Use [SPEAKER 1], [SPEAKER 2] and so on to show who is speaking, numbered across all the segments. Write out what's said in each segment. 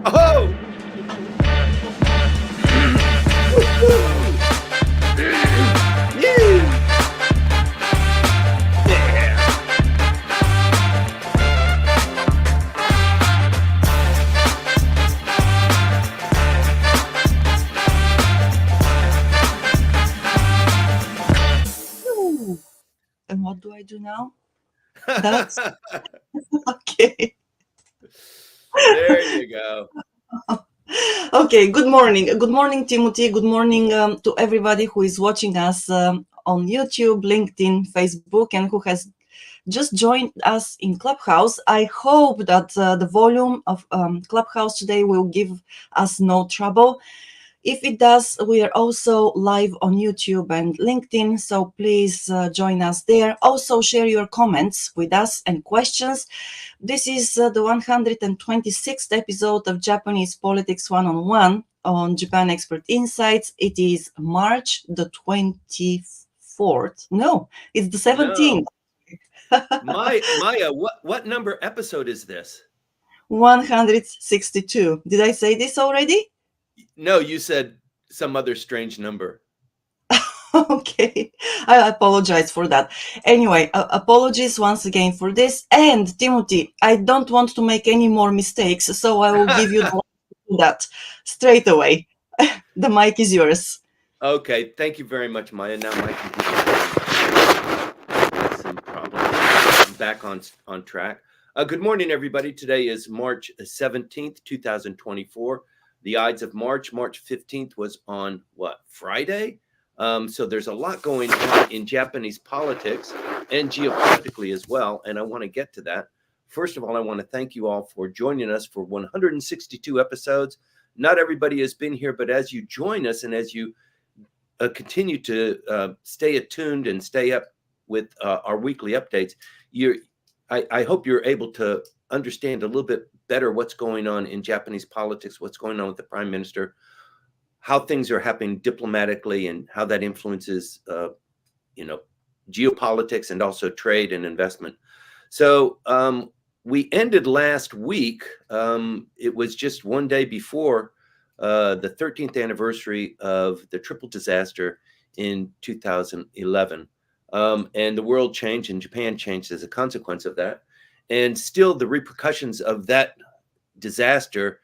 [SPEAKER 1] Oh!
[SPEAKER 2] Ooh. And what do I do now? That's
[SPEAKER 1] Yeah.
[SPEAKER 2] okay.
[SPEAKER 1] There you go.
[SPEAKER 2] Okay, good morning. Good morning, Timothy. Good morning to everybody who is watching us on YouTube, LinkedIn, Facebook, and who has just joined us in Clubhouse. I hope that the volume of Clubhouse today will give us no trouble. If it does, we are also live on YouTube and LinkedIn, so please join us there. Also, share your comments with us and questions. This is the 126th episode of Japanese Politics One-on-One on Japan Expert Insights. It is March the 24th. No, it's the 17th.
[SPEAKER 1] No. Maya, what number episode is this?
[SPEAKER 2] 162. Did I say this already?
[SPEAKER 1] No, you said some other strange number.
[SPEAKER 2] Okay, I apologize for that. Anyway, apologies once again for this. And Timothy, I don't want to make any more mistakes, so I will give you that straight away. The mic is yours.
[SPEAKER 1] Okay, thank you very much, Maya. Now my computer some problems. I'm back on track. Good morning, everybody. Today is March 17th, 2024. The Ides of March. March 15th was on what, Friday? So there's a lot going on in Japanese politics and geopolitically as well, and I want to get to that. First of all, I want to thank you all for joining us for 162 episodes. Not everybody has been here, but as you join us and as you continue to stay attuned and stay up with our weekly updates, I hope you're able to understand a little bit better what's going on in Japanese politics, what's going on with the prime minister, how things are happening diplomatically, and how that influences, geopolitics and also trade and investment. So we ended last week. It was just one day before the 13th anniversary of the triple disaster in 2011. And the world changed and Japan changed as a consequence of that. And still the repercussions of that disaster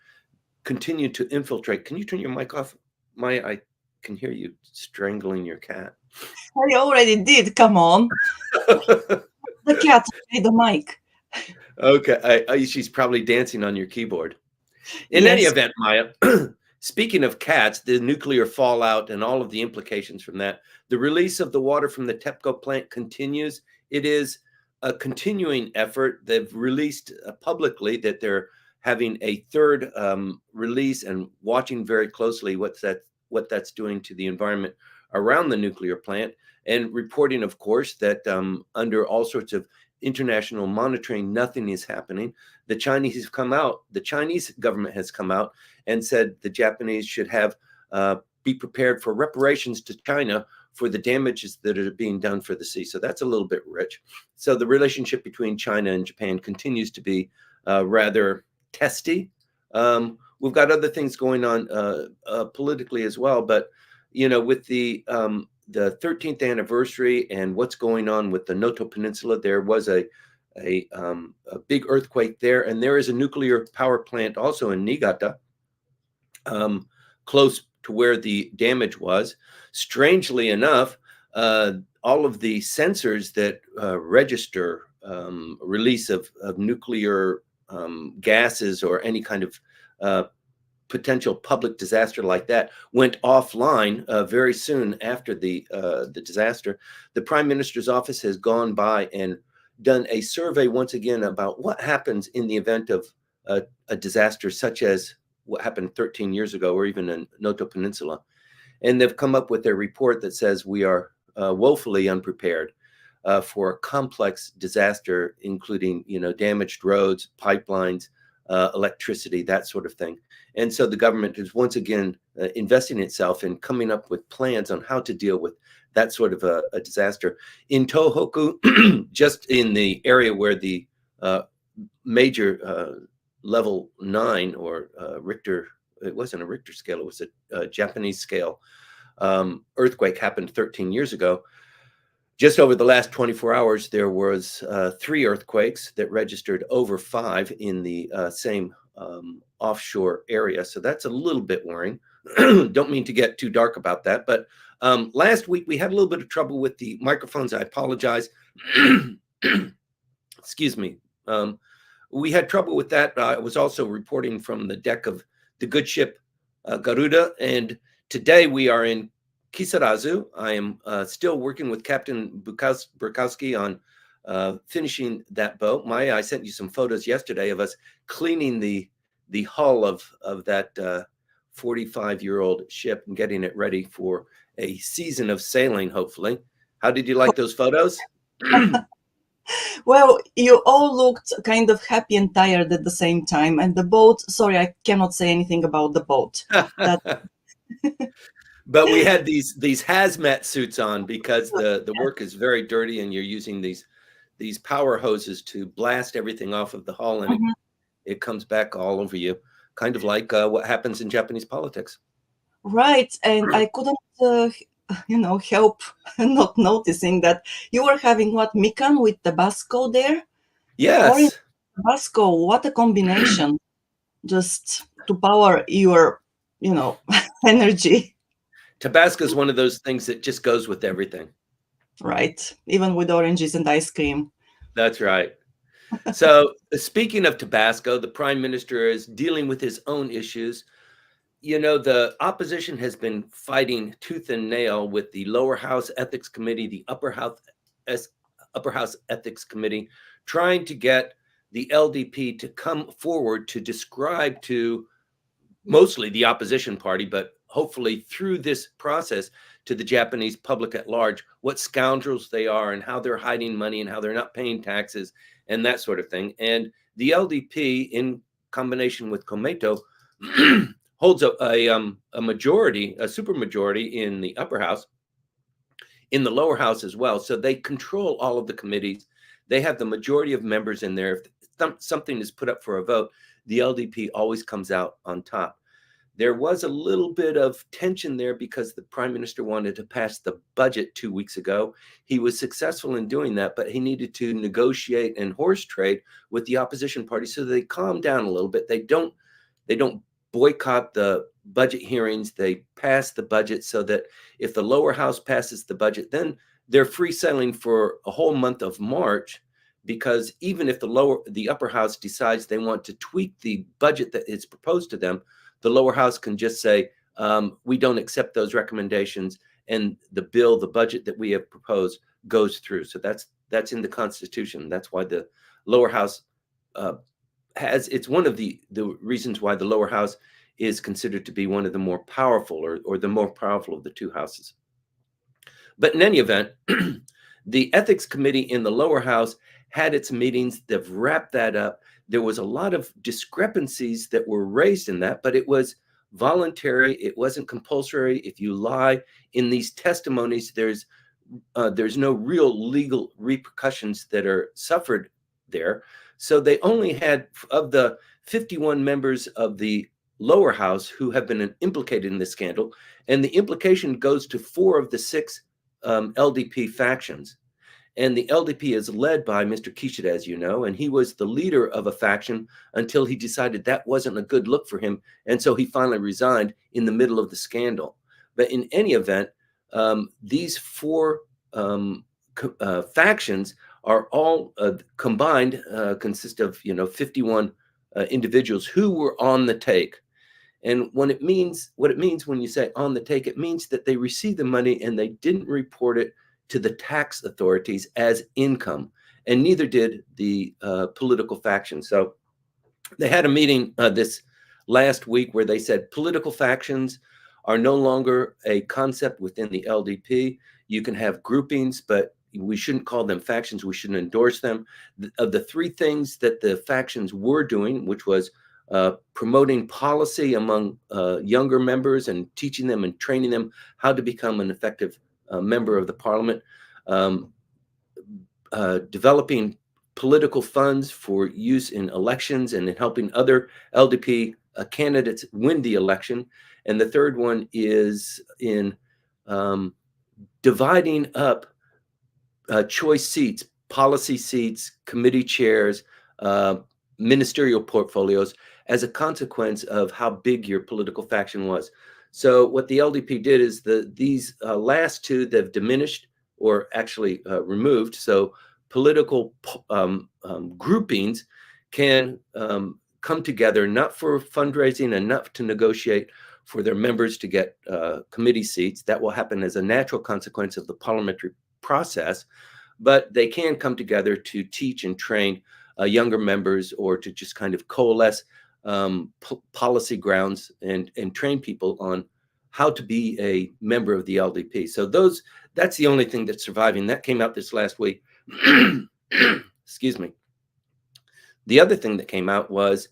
[SPEAKER 1] continue to infiltrate. Can you turn your mic off? I can hear you strangling your cat.
[SPEAKER 2] I already did. Come on. The cat made the mic.
[SPEAKER 1] Okay. She's probably dancing on your keyboard. In any
[SPEAKER 2] Yes.
[SPEAKER 1] event, Maya, speaking of cats, the nuclear fallout and all of the implications from that, the release of the water from the TEPCO plant continues. It is a continuing effort. They've released publicly that they're having a third release and watching very closely what that's doing to the environment around the nuclear plant, and reporting, of course, that under all sorts of international monitoring, nothing is happening. The Chinese government has come out and said the Japanese should have be prepared for reparations to China for the damages that are being done for the sea. So that's a little bit rich. So the relationship between China and Japan continues to be rather testy. We've got other things going on politically as well, but with the 13th anniversary and what's going on with the Noto Peninsula, there was a big earthquake there, and there is a nuclear power plant also in Niigata, close to where the damage was. Strangely enough, all of the sensors that register release of nuclear gases or any kind of potential public disaster like that went offline very soon after the disaster. The Prime Minister's office has gone by and done a survey once again about what happens in the event of a disaster such as what happened 13 years ago, or even in Noto Peninsula. And they've come up with a report that says we are woefully unprepared for a complex disaster, including, damaged roads, pipelines, electricity, that sort of thing. And so the government is once again investing itself in coming up with plans on how to deal with that sort of a disaster. In Tohoku, just in the area where the major level 9 or Richter. It wasn't a Richter scale. It was a Japanese scale earthquake happened 13 years ago. Just over the last 24 hours, there was 3 earthquakes that registered over 5 in the same offshore area. So that's a little bit worrying. Don't mean to get too dark about that. But last week, we had a little bit of trouble with the microphones. I apologize. Excuse me. We had trouble with that. I was also reporting from the deck of the good ship Garuda. And today we are in Kisarazu. I am still working with Captain Burkowski on finishing that boat. Maya, I sent you some photos yesterday of us cleaning the hull of that 45-year-old ship and getting it ready for a season of sailing, hopefully. How did you like those photos?
[SPEAKER 2] Well, you all looked kind of happy and tired at the same time. And the boat, sorry, I cannot say anything about the boat.
[SPEAKER 1] But we had these hazmat suits on because the work is very dirty, and you're using these power hoses to blast everything off of the hull, and it comes back all over you, kind of like what happens in Japanese politics.
[SPEAKER 2] Right, and I couldn't, help not noticing that you were having what, mikan with Tabasco there?
[SPEAKER 1] Yes.
[SPEAKER 2] Orange Tabasco, what a combination! Just to power your, energy.
[SPEAKER 1] Tabasco is one of those things that just goes with everything.
[SPEAKER 2] Right, even with oranges and ice cream.
[SPEAKER 1] That's right. So speaking of Tabasco, the prime minister is dealing with his own issues. The opposition has been fighting tooth and nail with the lower house ethics committee, the upper house ethics committee, trying to get the LDP to come forward to describe to mostly the opposition party, but hopefully through this process to the Japanese public at large, what scoundrels they are and how they're hiding money and how they're not paying taxes and that sort of thing. And the LDP, in combination with Komeito, holds a majority, a super majority in the upper house, in the lower house as well. So they control all of the committees. They have the majority of members in there. If something is put up for a vote, the LDP always comes out on top. There was a little bit of tension there because the prime minister wanted to pass the budget 2 weeks ago. He was successful in doing that, but he needed to negotiate and horse trade with the opposition party. So they calmed down a little bit. They don't boycott the budget hearings. They pass the budget so that if the lower house passes the budget, then they're free sailing for a whole month of March, because even if the upper house decides they want to tweak the budget that is proposed to them, the lower house can just say, we don't accept those recommendations, and the budget that we have proposed goes through. So that's in the Constitution. That's why the lower house it's one of the reasons why the lower house is considered to be one of the more powerful or the more powerful of the two houses. But in any event, the ethics committee in the lower house had its meetings. They've wrapped that up. There was a lot of discrepancies that were raised in that, but it was voluntary. It wasn't compulsory. If you lie in these testimonies, there's no real legal repercussions that are suffered there. So they only had, of the 51 members of the lower house who have been implicated in this scandal, and the implication goes to 4 of the 6 LDP factions. And the LDP is led by Mr. Kishida, as you know, and he was the leader of a faction until he decided that wasn't a good look for him. And so he finally resigned in the middle of the scandal. But in any event, these 4 factions are all combined, consist of 51 individuals who were on the take. And what it means when you say on the take, it means that they received the money and they didn't report it to the tax authorities as income, and neither did the political faction. So they had a meeting this last week where they said political factions are no longer a concept within the LDP. You can have groupings, but we shouldn't call them factions. We shouldn't endorse them. Of the 3 things that the factions were doing, which was promoting policy among younger members and teaching them and training them how to become an effective member of the parliament, developing political funds for use in elections and in helping other LDP candidates win the election. And the third one is in dividing up choice seats, policy seats, committee chairs, ministerial portfolios as a consequence of how big your political faction was. So what the LDP did is these last two, they've diminished or actually removed. So political groupings can come together, not for fundraising and not to negotiate for their members to get committee seats. That will happen as a natural consequence of the parliamentary process, but they can come together to teach and train younger members, or to just kind of coalesce policy grounds and train people on how to be a member of the LDP. So that's the only thing that's surviving. That came out this last week. Excuse me. The other thing that came out was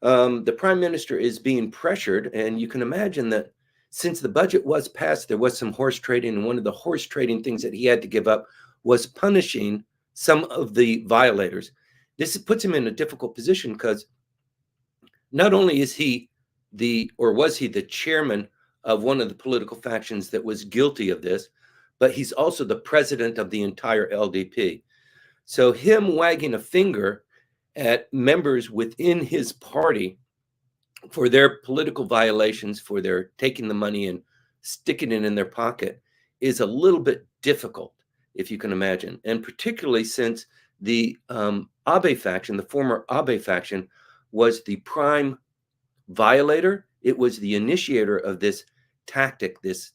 [SPEAKER 1] the prime minister is being pressured, and you can imagine that since the budget was passed, there was some horse trading, and one of the horse trading things that he had to give up was punishing some of the violators. This puts him in a difficult position because not only is he was he the chairman of one of the political factions that was guilty of this, but he's also the president of the entire LDP. So him wagging a finger at members within his party for their political violations, for their taking the money and sticking it in their pocket, is a little bit difficult, if you can imagine. And particularly since the Abe faction, the former Abe faction, was the prime violator. It was the initiator of this tactic, this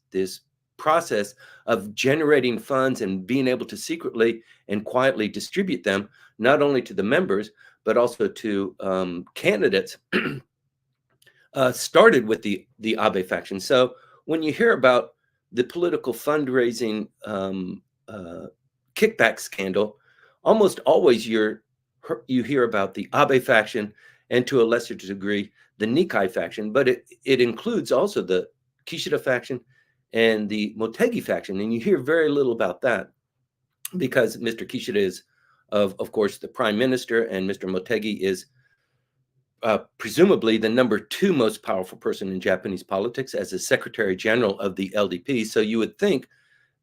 [SPEAKER 1] process of generating funds and being able to secretly and quietly distribute them, not only to the members, but also to candidates, started with the Abe faction. So when you hear about the political fundraising kickback scandal, almost always you hear about the Abe faction, and to a lesser degree, the Nikai faction, but it includes also the Kishida faction and the Motegi faction. And you hear very little about that because Mr. Kishida is, of course, the prime minister, and Mr. Motegi is presumably the number 2 most powerful person in Japanese politics as the Secretary General of the LDP. So you would think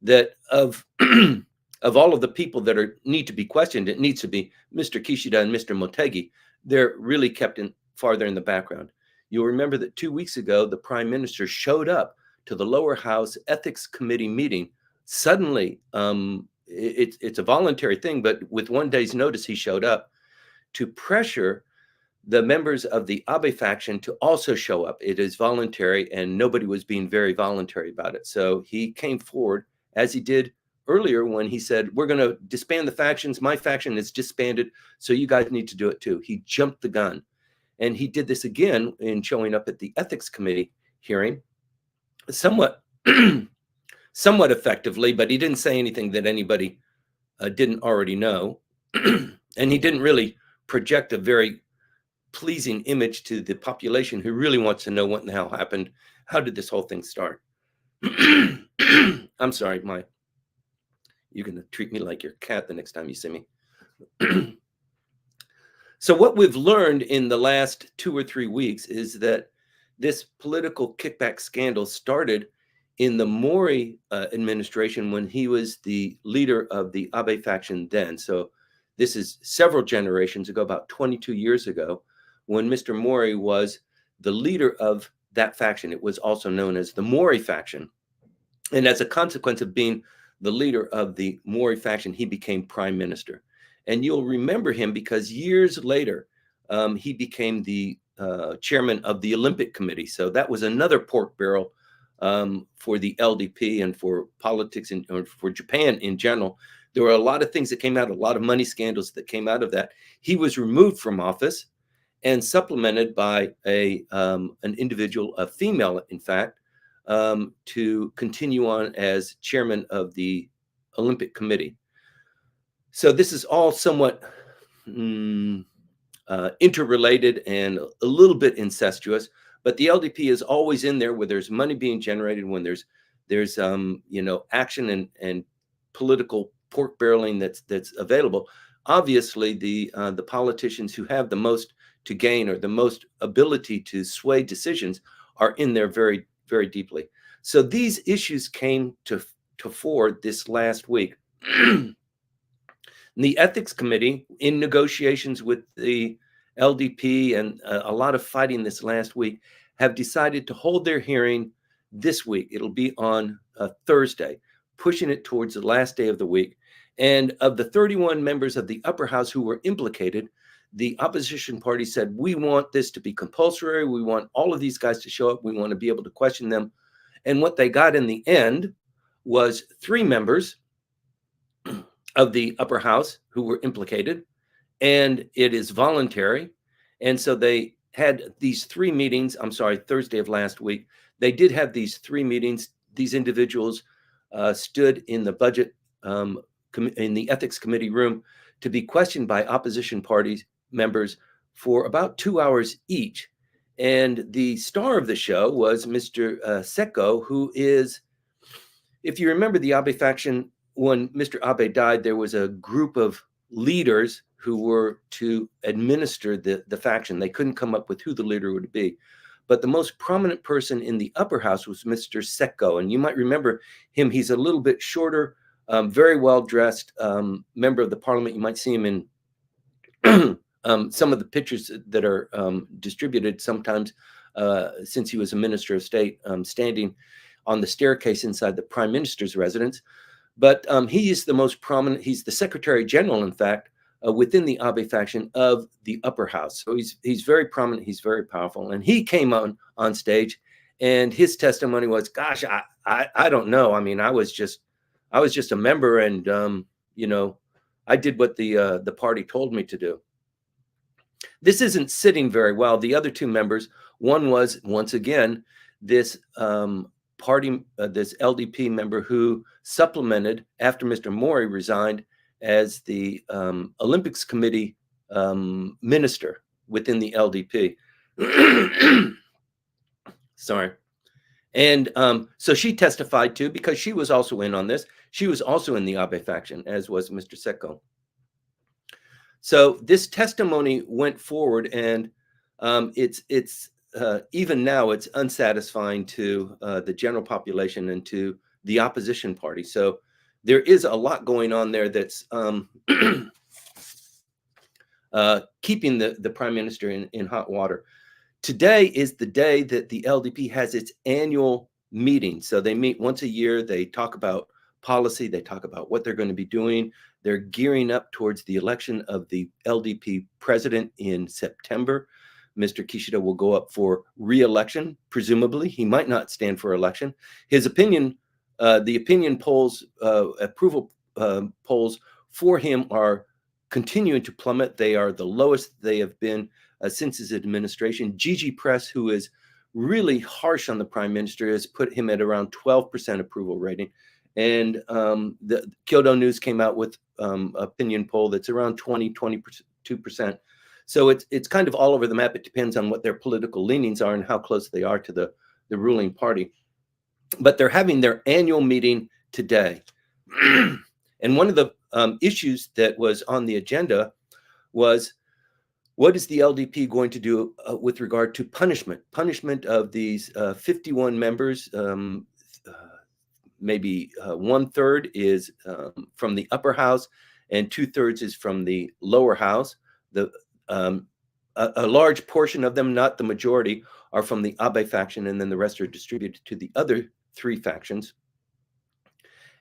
[SPEAKER 1] that of all of the people that need to be questioned, it needs to be Mr. Kishida and Mr. Motegi. They're really kept farther in the background. You'll remember that 2 weeks ago, the prime minister showed up to the lower house ethics committee meeting. Suddenly, it's a voluntary thing, but with 1 day's notice, he showed up to pressure the members of the Abe faction to also show up. It is voluntary, and nobody was being very voluntary about it. So he came forward, as he did earlier when he said, we're going to disband the factions. My faction is disbanded, so you guys need to do it too. He jumped the gun. And he did this again in showing up at the ethics committee hearing, somewhat effectively, but he didn't say anything that anybody didn't already know. And he didn't really project a very pleasing image to the population who really wants to know what the hell happened. How did this whole thing start? I'm sorry, you're going to treat me like your cat the next time you see me. So what we've learned in the last 2 or 3 weeks is that this political kickback scandal started in the Mori administration when he was the leader of the Abe faction then. So this is several generations ago, about 22 years ago, when Mr. Mori was the leader of that faction. It was also known as the Mori faction. And as a consequence of being the leader of the Mori faction, he became prime minister. And you'll remember him because years later, he became the chairman of the Olympic Committee. So that was another pork barrel for the LDP and for politics and for Japan in general. There were a lot of things that came out, a lot of money scandals that came out of that. He was removed from office and supplemented by an individual, a female, in fact, to continue on as chairman of the Olympic Committee. So this is all somewhat interrelated and a little bit incestuous, but the LDP is always in there where there's money being generated, when there's action and political pork barreling that's available. obviously the politicians who have the most to gain or the most ability to sway decisions are in there very, very deeply. So these issues came to fore this last week. The ethics committee, in negotiations with the LDP and a lot of fighting this last week, have decided to hold their hearing this week. It'll be on Thursday, pushing it towards the last day of the week. And of the 31 members of the upper house who were implicated, the opposition party said, we want this to be compulsory. We want all of these guys to show up. We want to be able to question them. And what they got in the end was 3 members of the upper house who were implicated, and it is voluntary. And so they had these 3 meetings. I'm sorry, Thursday of last week. They did have these 3 meetings. These individuals stood in the budget, in the ethics committee room to be questioned by opposition party members for about 2 hours each. And the star of the show was Mr. Seko, who is, if you remember the Abe faction, when Mr. Abe died, there was a group of leaders who were to administer the faction. They couldn't come up with who the leader would be. But the most prominent person in the upper house was Mr. Seko. And you might remember him. He's a little bit shorter, very well-dressed member of the parliament. You might see him in some of the pictures that are distributed sometimes since he was a minister of state, standing on the staircase inside the prime minister's residence. But he is the most prominent. He's the secretary general, in fact, within the Abe faction of the upper house. So he's very prominent. He's very powerful. And he came on stage, and his testimony was, "Gosh, I don't know. I mean, I was just a member, and I did what the party told me to do." This isn't sitting very well. The other 2 members, one was once again this this LDP member who supplemented after Mr. Mori resigned as the Olympics Committee minister within the LDP. Sorry. And so she testified too, because she was also in on this. She was also in the Abe faction, as was Mr. Seko. So this testimony went forward, and it's even now it's unsatisfying to the general population and to the opposition party. So there is a lot going on there that's keeping the prime minister in hot water. Today is the day that the LDP has its annual meeting. So they meet once a year. They talk about policy. They talk about what they're going to be doing. They're gearing up towards the election of the LDP president in September. Mr. Kishida will go up for re-election, presumably. He might not stand for election. His opinion, the opinion polls, approval polls for him are continuing to plummet. They are the lowest they have been since his administration. Gigi Press, who is really harsh on the prime minister, has put him at around 12% approval rating. And the Kyodo News came out with opinion poll that's around 22%. So it's kind of all over the map. It depends on what their political leanings are and how close they are to the ruling party. But they're having their annual meeting today. And one of the issues that was on the agenda was, what is the LDP going to do with regard to punishment? Punishment of these 51 members. Maybe 1/3 is from the upper house and 2/3 is from the lower house. A large portion of them, not the majority, are from the Abe faction, and then the rest are distributed to the other 3 factions.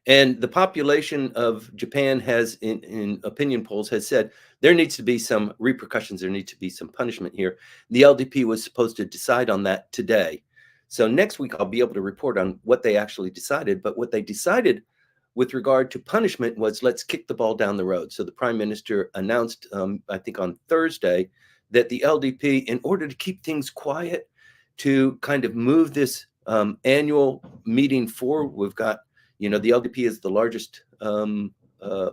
[SPEAKER 1] And the population of Japan has, in opinion polls, has said there needs to be some repercussions. There needs to be some punishment here. The LDP was supposed to decide on that today. So next week, I'll be able to report on what they actually decided. But what they decided with regard to punishment was, let's kick the ball down the road. So the prime minister announced, I think on Thursday, that the LDP, in order to keep things quiet, to kind of move this annual meeting forward, we've got, the LDP is the largest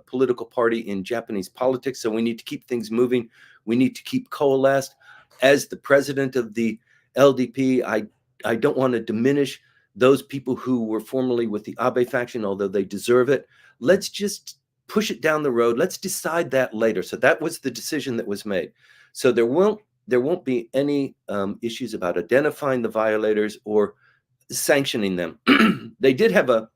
[SPEAKER 1] political party in Japanese politics. So we need to keep things moving. We need to keep coalesced. As the president of the LDP, I don't want to diminish those people who were formerly with the Abe faction, although they deserve it. Let's just push it down the road. Let's decide that later. So that was the decision that was made. So there won't be any issues about identifying the violators or sanctioning them. They did have a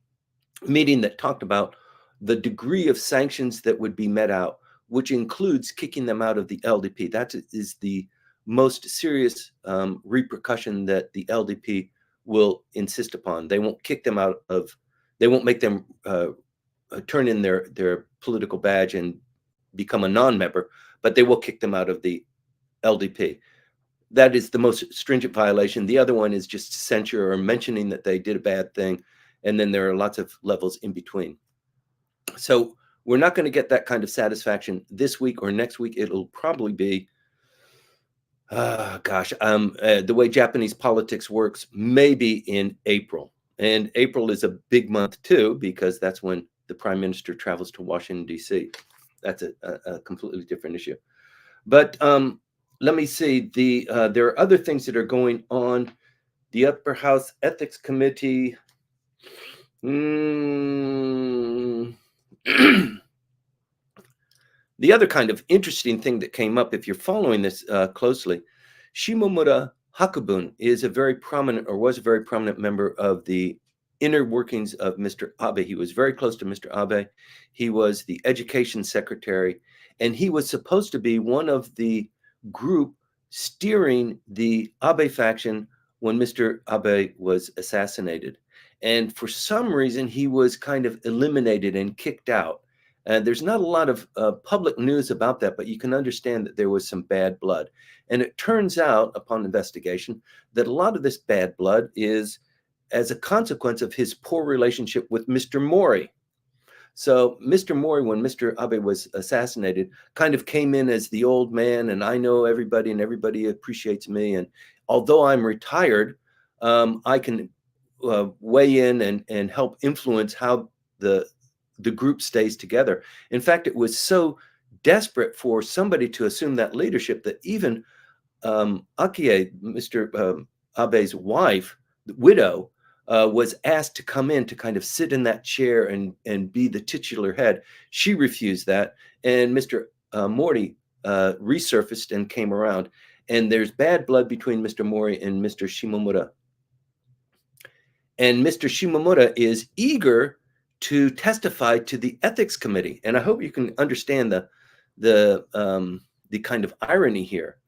[SPEAKER 1] meeting that talked about the degree of sanctions that would be met out, which includes kicking them out of the LDP. That is the most serious repercussion that the LDP will insist upon. They won't kick them out of, they won't make them turn in their political badge and become a non-member, but they will kick them out of the LDP. That is the most stringent violation. The other one is just censure or mentioning that they did a bad thing. And then there are lots of levels in between. So we're not going to get that kind of satisfaction this week or next week. It'll probably be, the way Japanese politics works, maybe in April. And April is a big month too, because that's when the prime minister travels to Washington, D.C. That's a completely different issue. But let me see. There are other things that are going on. The Upper House Ethics Committee. The other kind of interesting thing that came up, if you're following this closely, Shimomura Hakubun is a very prominent, or was a very prominent member of the inner workings of Mr. Abe. He was very close to Mr. Abe. He was the education secretary, and he was supposed to be one of the group steering the Abe faction when Mr. Abe was assassinated. And for some reason, he was kind of eliminated and kicked out. And there's not a lot of public news about that, but you can understand that there was some bad blood. And it turns out, upon investigation, that a lot of this bad blood is as a consequence of his poor relationship with Mr. Mori. So Mr. Mori, when Mr. Abe was assassinated, kind of came in as the old man, and I know everybody, and everybody appreciates me. And although I'm retired, I can weigh in and help influence how the group stays together. In fact, it was so desperate for somebody to assume that leadership that even Akie, Mr. Abe's wife, the widow, was asked to come in to kind of sit in that chair and be the titular head. She refused that, and Mr. Mori resurfaced and came around. And there's bad blood between Mr. Mori and Mr. Shimomura. And Mr. Shimomura is eager to testify to the ethics committee. And I hope you can understand the kind of irony here.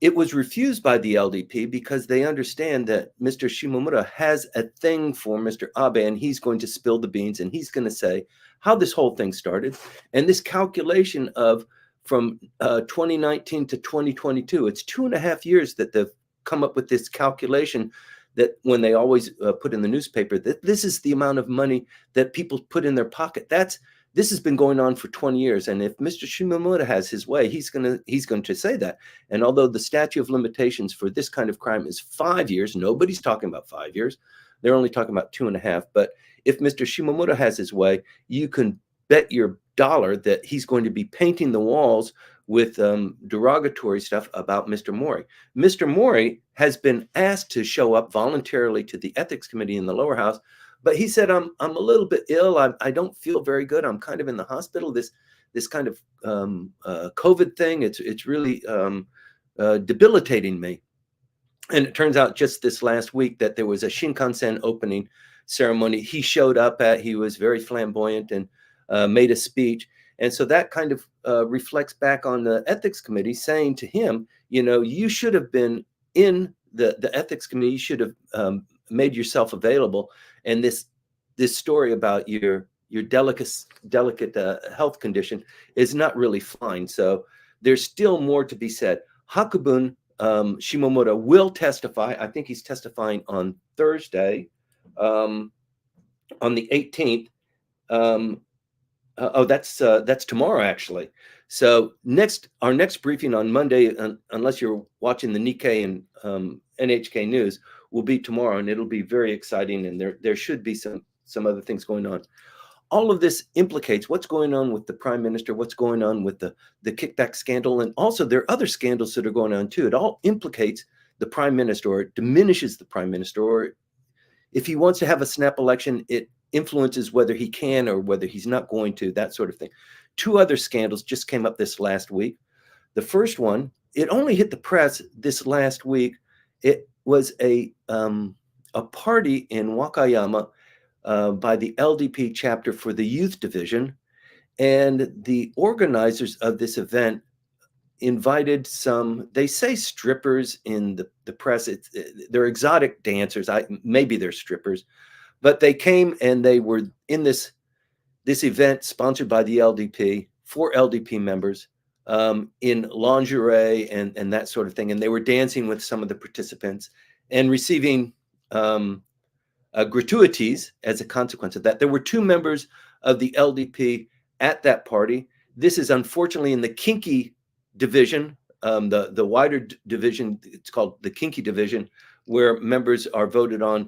[SPEAKER 1] It was refused by the LDP because they understand that Mr. Shimomura has a thing for Mr. Abe, and he's going to spill the beans, and he's going to say how this whole thing started. And this calculation of from 2019 to 2022, it's 2.5 years that they've come up with this calculation that when they always put in the newspaper that this is the amount of money that people put in their pocket. This has been going on for 20 years. And if Mr. Shimomura has his way, he's going to say that. And although the statute of limitations for this kind of crime is 5 years, nobody's talking about 5 years. They're only talking about 2.5. But if Mr. Shimomura has his way, you can bet your dollar that he's going to be painting the walls with derogatory stuff about Mr. Mori. Mr. Mori has been asked to show up voluntarily to the ethics committee in the lower house, but he said, I'm a little bit ill. I don't feel very good. I'm kind of in the hospital. This kind of COVID thing, it's really debilitating me. And it turns out just this last week that there was a Shinkansen opening ceremony. He showed up he was very flamboyant and made a speech. And so that kind of reflects back on the ethics committee saying to him, you should have been in the ethics committee. You should have made yourself available. And this story about your delicate health condition is not really fine. So there's still more to be said. Hakubun Shimomura will testify. I think he's testifying on Thursday, on the 18th. That's tomorrow, actually. So our next briefing on Monday, unless you're watching the Nikkei and NHK News, will be tomorrow, and it'll be very exciting. And there should be some other things going on. All of this implicates what's going on with the prime minister, what's going on with the kickback scandal, and also there are other scandals that are going on too. It all implicates the prime minister, or it diminishes the prime minister, or if he wants to have a snap election, it influences whether he can or whether he's not going to, that sort of thing. 2 other scandals just came up this last week. The first one, it only hit the press this last week. It was a party in Wakayama by the LDP chapter for the youth division. And the organizers of this event invited some, they say strippers in the press. They're exotic dancers. Maybe they're strippers, but they came and they were in this event sponsored by the LDP for LDP members in lingerie and that sort of thing. And they were dancing with some of the participants and receiving gratuities as a consequence of that. There were 2 members of the LDP at that party. This is unfortunately in the kinky division, the wider division. It's called the kinky division, where members are voted on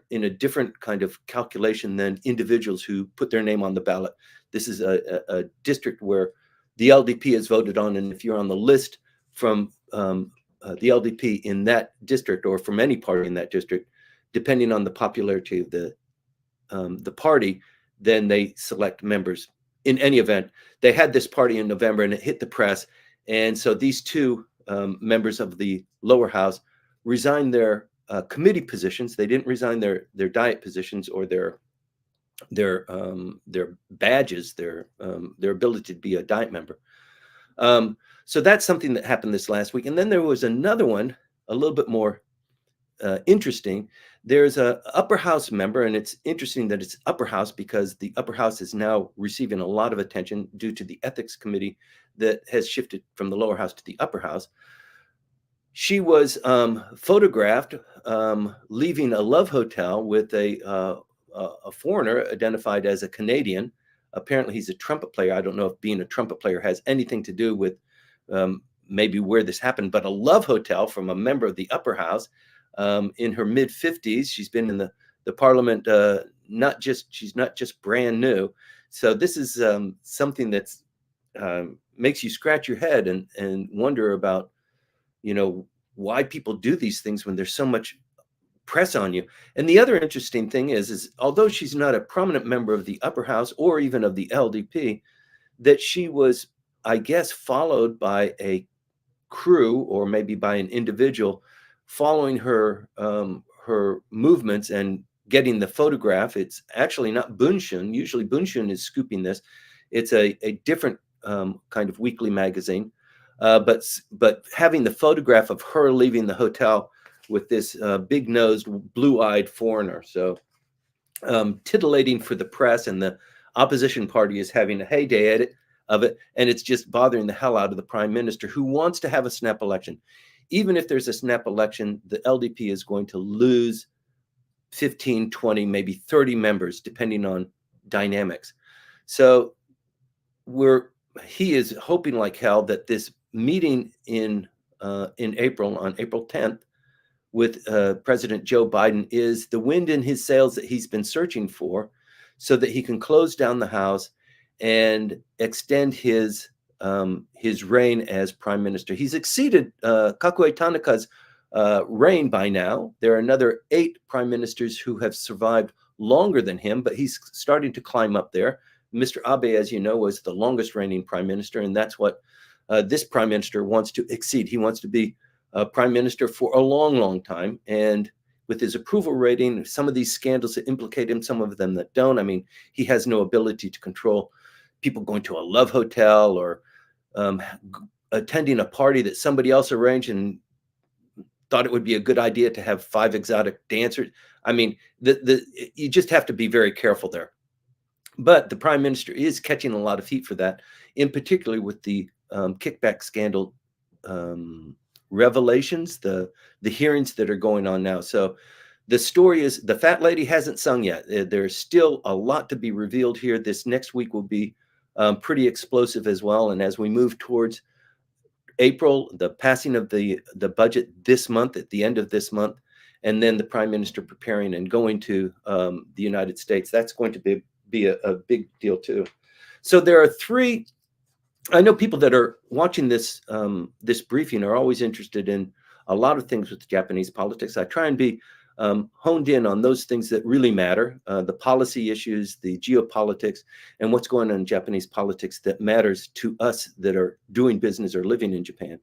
[SPEAKER 1] in a different kind of calculation than individuals who put their name on the ballot. This is a district where the LDP is voted on, and if you're on the list from the LDP in that district or from any party in that district, depending on the popularity of the party, then they select members. In any event, they had this party in November and it hit the press. And so these 2 members of the lower house resigned their committee positions. They didn't resign their diet positions or their badges, their ability to be a diet member. So that's something that happened this last week. And then there was another one, a little bit more interesting. There's a upper house member, and it's interesting that it's upper house because the upper house is now receiving a lot of attention due to the ethics committee that has shifted from the lower house to the upper house. She was photographed leaving a love hotel with a foreigner identified as a Canadian. Apparently he's a trumpet player. I don't know if being a trumpet player has anything to do with maybe where this happened, but a love hotel from a member of the upper house in her mid-50s. She's been in the parliament, she's not just brand new. So this is something that's makes you scratch your head and wonder about, why people do these things when there's so much press on you. And the other interesting thing is although she's not a prominent member of the upper house or even of the LDP, that she was, I guess, followed by a crew or maybe by an individual following her movements and getting the photograph. It's actually not Bunshun. Usually Bunshun is scooping this. It's a different kind of weekly magazine. But having the photograph of her leaving the hotel with this big-nosed, blue-eyed foreigner. So titillating for the press, and the opposition party is having a heyday of it, and it's just bothering the hell out of the prime minister, who wants to have a snap election. Even if there's a snap election, the LDP is going to lose 15, 20, maybe 30 members, depending on dynamics. So he is hoping like hell that this meeting in April, on April 10th, with President Joe Biden is the wind in his sails that he's been searching for, so that he can close down the House and extend his reign as prime minister. He's exceeded Kakue Tanaka's reign by now. There are another 8 prime ministers who have survived longer than him, but he's starting to climb up there. Mr. Abe, as you know, was the longest reigning prime minister, and that's what this prime minister wants to exceed. He wants to be prime minister for a long, long time. And with his approval rating, some of these scandals that implicate him, some of them that don't. I mean, he has no ability to control people going to a love hotel or attending a party that somebody else arranged and thought it would be a good idea to have 5 exotic dancers. I mean, you just have to be very careful there. But the prime minister is catching a lot of heat for that, in particular with the kickback scandal revelations, the hearings that are going on now. So the story is, the fat lady hasn't sung yet. There's still a lot to be revealed here. This next week will be pretty explosive as well. And as we move towards April, the passing of the budget this month, at the end of this month, and then the prime minister preparing and going to the United States, that's going to be a big deal too. So there are 3. I know people that are watching this this briefing are always interested in a lot of things with Japanese politics. I try and be honed in on those things that really matter, the policy issues, the geopolitics, and what's going on in Japanese politics that matters to us that are doing business or living in Japan.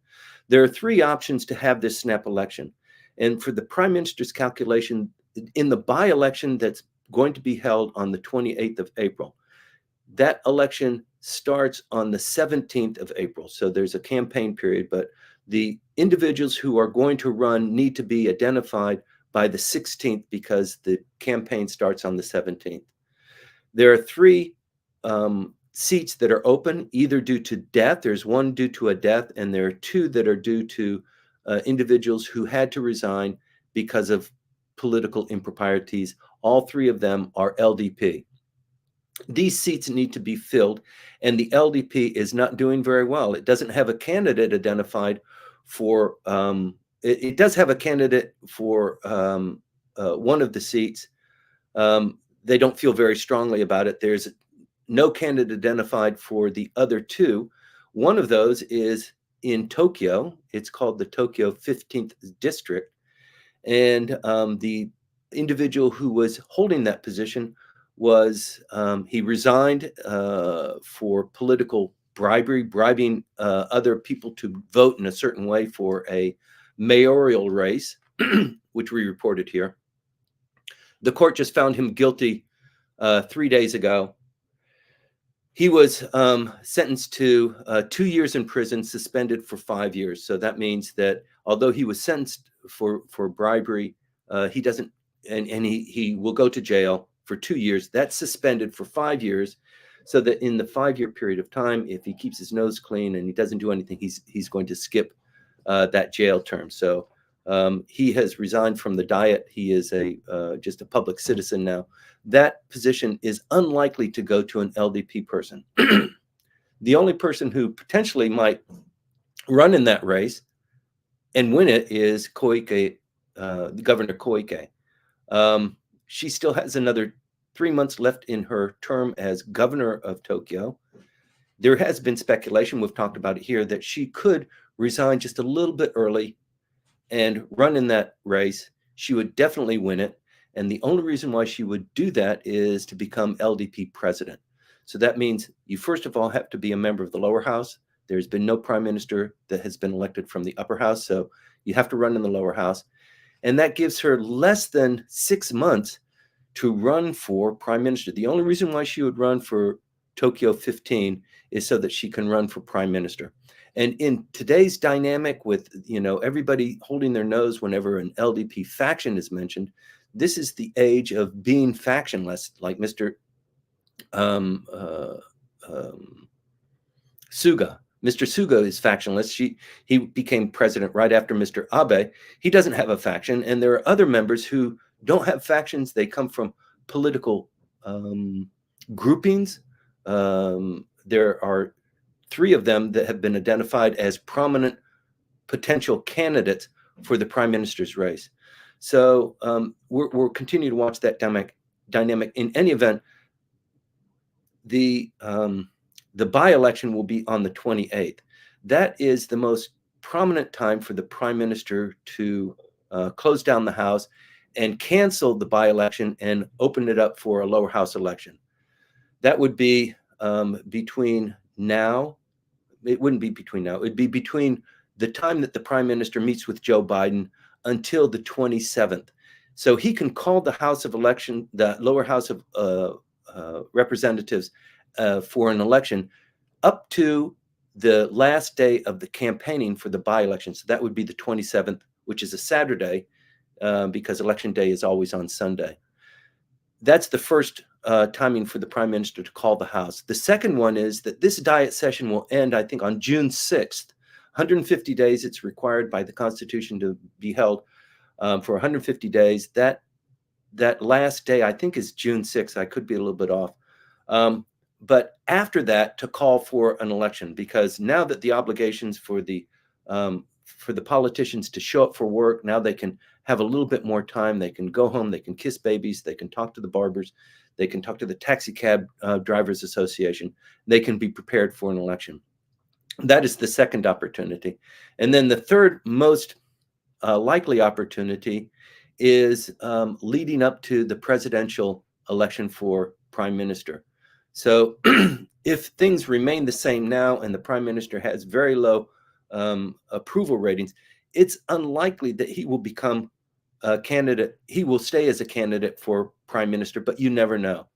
[SPEAKER 1] There are three options to have this snap election. And for the prime minister's calculation, in the by-election that's going to be held on the 28th of April, that election starts on the 17th of April. So there's a campaign period, but the individuals who are going to run need to be identified by the 16th because the campaign starts on the 17th. There are three seats that are open, either due to death. There's one due to a death, and there are two that are due to individuals who had to resign because of political improprieties. All three of them are LDP. These seats need to be filled, and the LDP is not doing very well. It doesn't have a candidate identified for, it does have a candidate for one of the seats. They don't feel very strongly about it. There's no candidate identified for the other two. One of those is in Tokyo. It's called the Tokyo 15th District. And the individual who was holding that position was, he resigned for political bribery, bribing other people to vote in a certain way for a mayoral race, which we reported here. The court just found him guilty 3 days ago. He was sentenced to 2 years in prison, suspended for 5 years. So that means that although he was sentenced for bribery, he doesn't, and he will go to jail for 2 years. That's suspended for 5 years, so that in the 5-year period of time, if he keeps his nose clean and he doesn't do anything, he's going to skip that jail term. So he has resigned from the Diet. He is just a public citizen now. That position is unlikely to go to an LDP person. The only person who potentially might run in that race and win it is Koike, Governor Koike. She still has another 3 months left in her term as governor of Tokyo. There has been speculation, we've talked about it here, that she could resign just a little bit early and run in that race. She would definitely win it. And the only reason why she would do that is to become LDP president. So that means you first of all have to be a member of the lower house. There's been no prime minister that has been elected from the upper house. So you have to run in the lower house. And that gives her less than 6 months to run for prime minister. The only reason why she would run for Tokyo 15 is so that she can run for prime minister. And in today's dynamic with, everybody holding their nose whenever an LDP faction is mentioned, this is the age of being factionless, like Mr. Suga. Mr. Suga is factionless. He became president right after Mr. Abe. He doesn't have a faction, and there are other members who don't have factions. They come from political groupings. There are 3 of them that have been identified as prominent potential candidates for the prime minister's race. So we'll continue to watch that dynamic. In any event, the by-election will be on the 28th. That is the most prominent time for the prime minister to close down the House and cancel the by-election and open it up for a lower house election. That would be between now. It wouldn't be between now. It would be between the time that the prime minister meets with Joe Biden until the 27th. So he can call the House of Election, the lower house of representatives for an election up to the last day of the campaigning for the by-election. So that would be the 27th, which is a Saturday, because election day is always on Sunday. That's the first timing for the prime minister to call the House. The second one is that this Diet session will end, I think, on June 6th. 150 days it's required by the Constitution to be held for 150 days. That last day, I think, is June 6th. I could be a little bit off. But after that, to call for an election, because now that the obligations for the politicians to show up for work, now they can have a little bit more time. They can go home. They can kiss babies. They can talk to the barbers. They can talk to the taxi cab drivers association. They can be prepared for an election. That is the second opportunity. And then the third most likely opportunity is leading up to the presidential election for prime minister. So if things remain the same now and the prime minister has very low approval ratings, it's unlikely that he will become a candidate. He will stay as a candidate for prime minister, but you never know.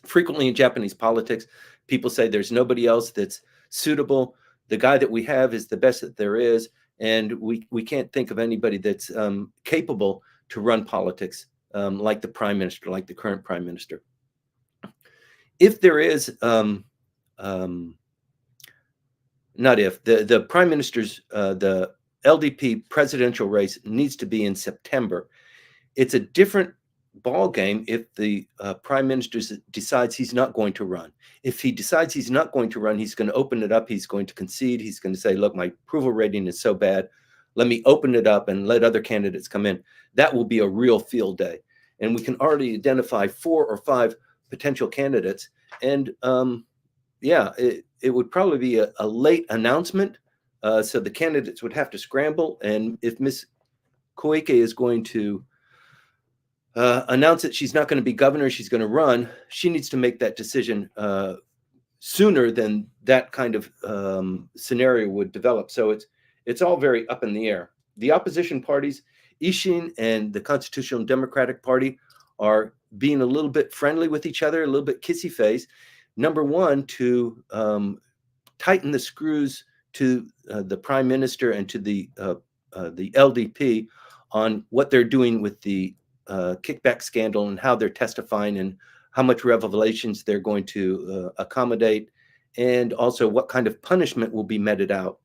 [SPEAKER 1] Frequently in Japanese politics, people say there's nobody else that's suitable. The guy that we have is the best that there is, and we can't think of anybody that's capable to run politics like the prime minister, like the current prime minister. If there is, not if, the prime minister's, the LDP presidential race needs to be in September. It's a different ball game if the prime minister decides he's not going to run. If he decides he's not going to run, he's going to open it up. He's going to concede. He's going to say, look, my approval rating is so bad. Let me open it up and let other candidates come in. That will be a real field day. And we can already identify 4 or 5 potential candidates. And yeah, it would probably be a late announcement. So the candidates would have to scramble. And if Miss Koike is going to announce that she's not going to be governor, she's going to run, she needs to make that decision sooner than that kind of scenario would develop. So it's all very up in the air. The opposition parties, Ishin and the Constitutional Democratic Party, are being a little bit friendly with each other, a little bit kissy face. Number one, to tighten the screws to the prime minister and to the LDP on what they're doing with the kickback scandal and how they're testifying and how much revelations they're going to accommodate, and also what kind of punishment will be meted out.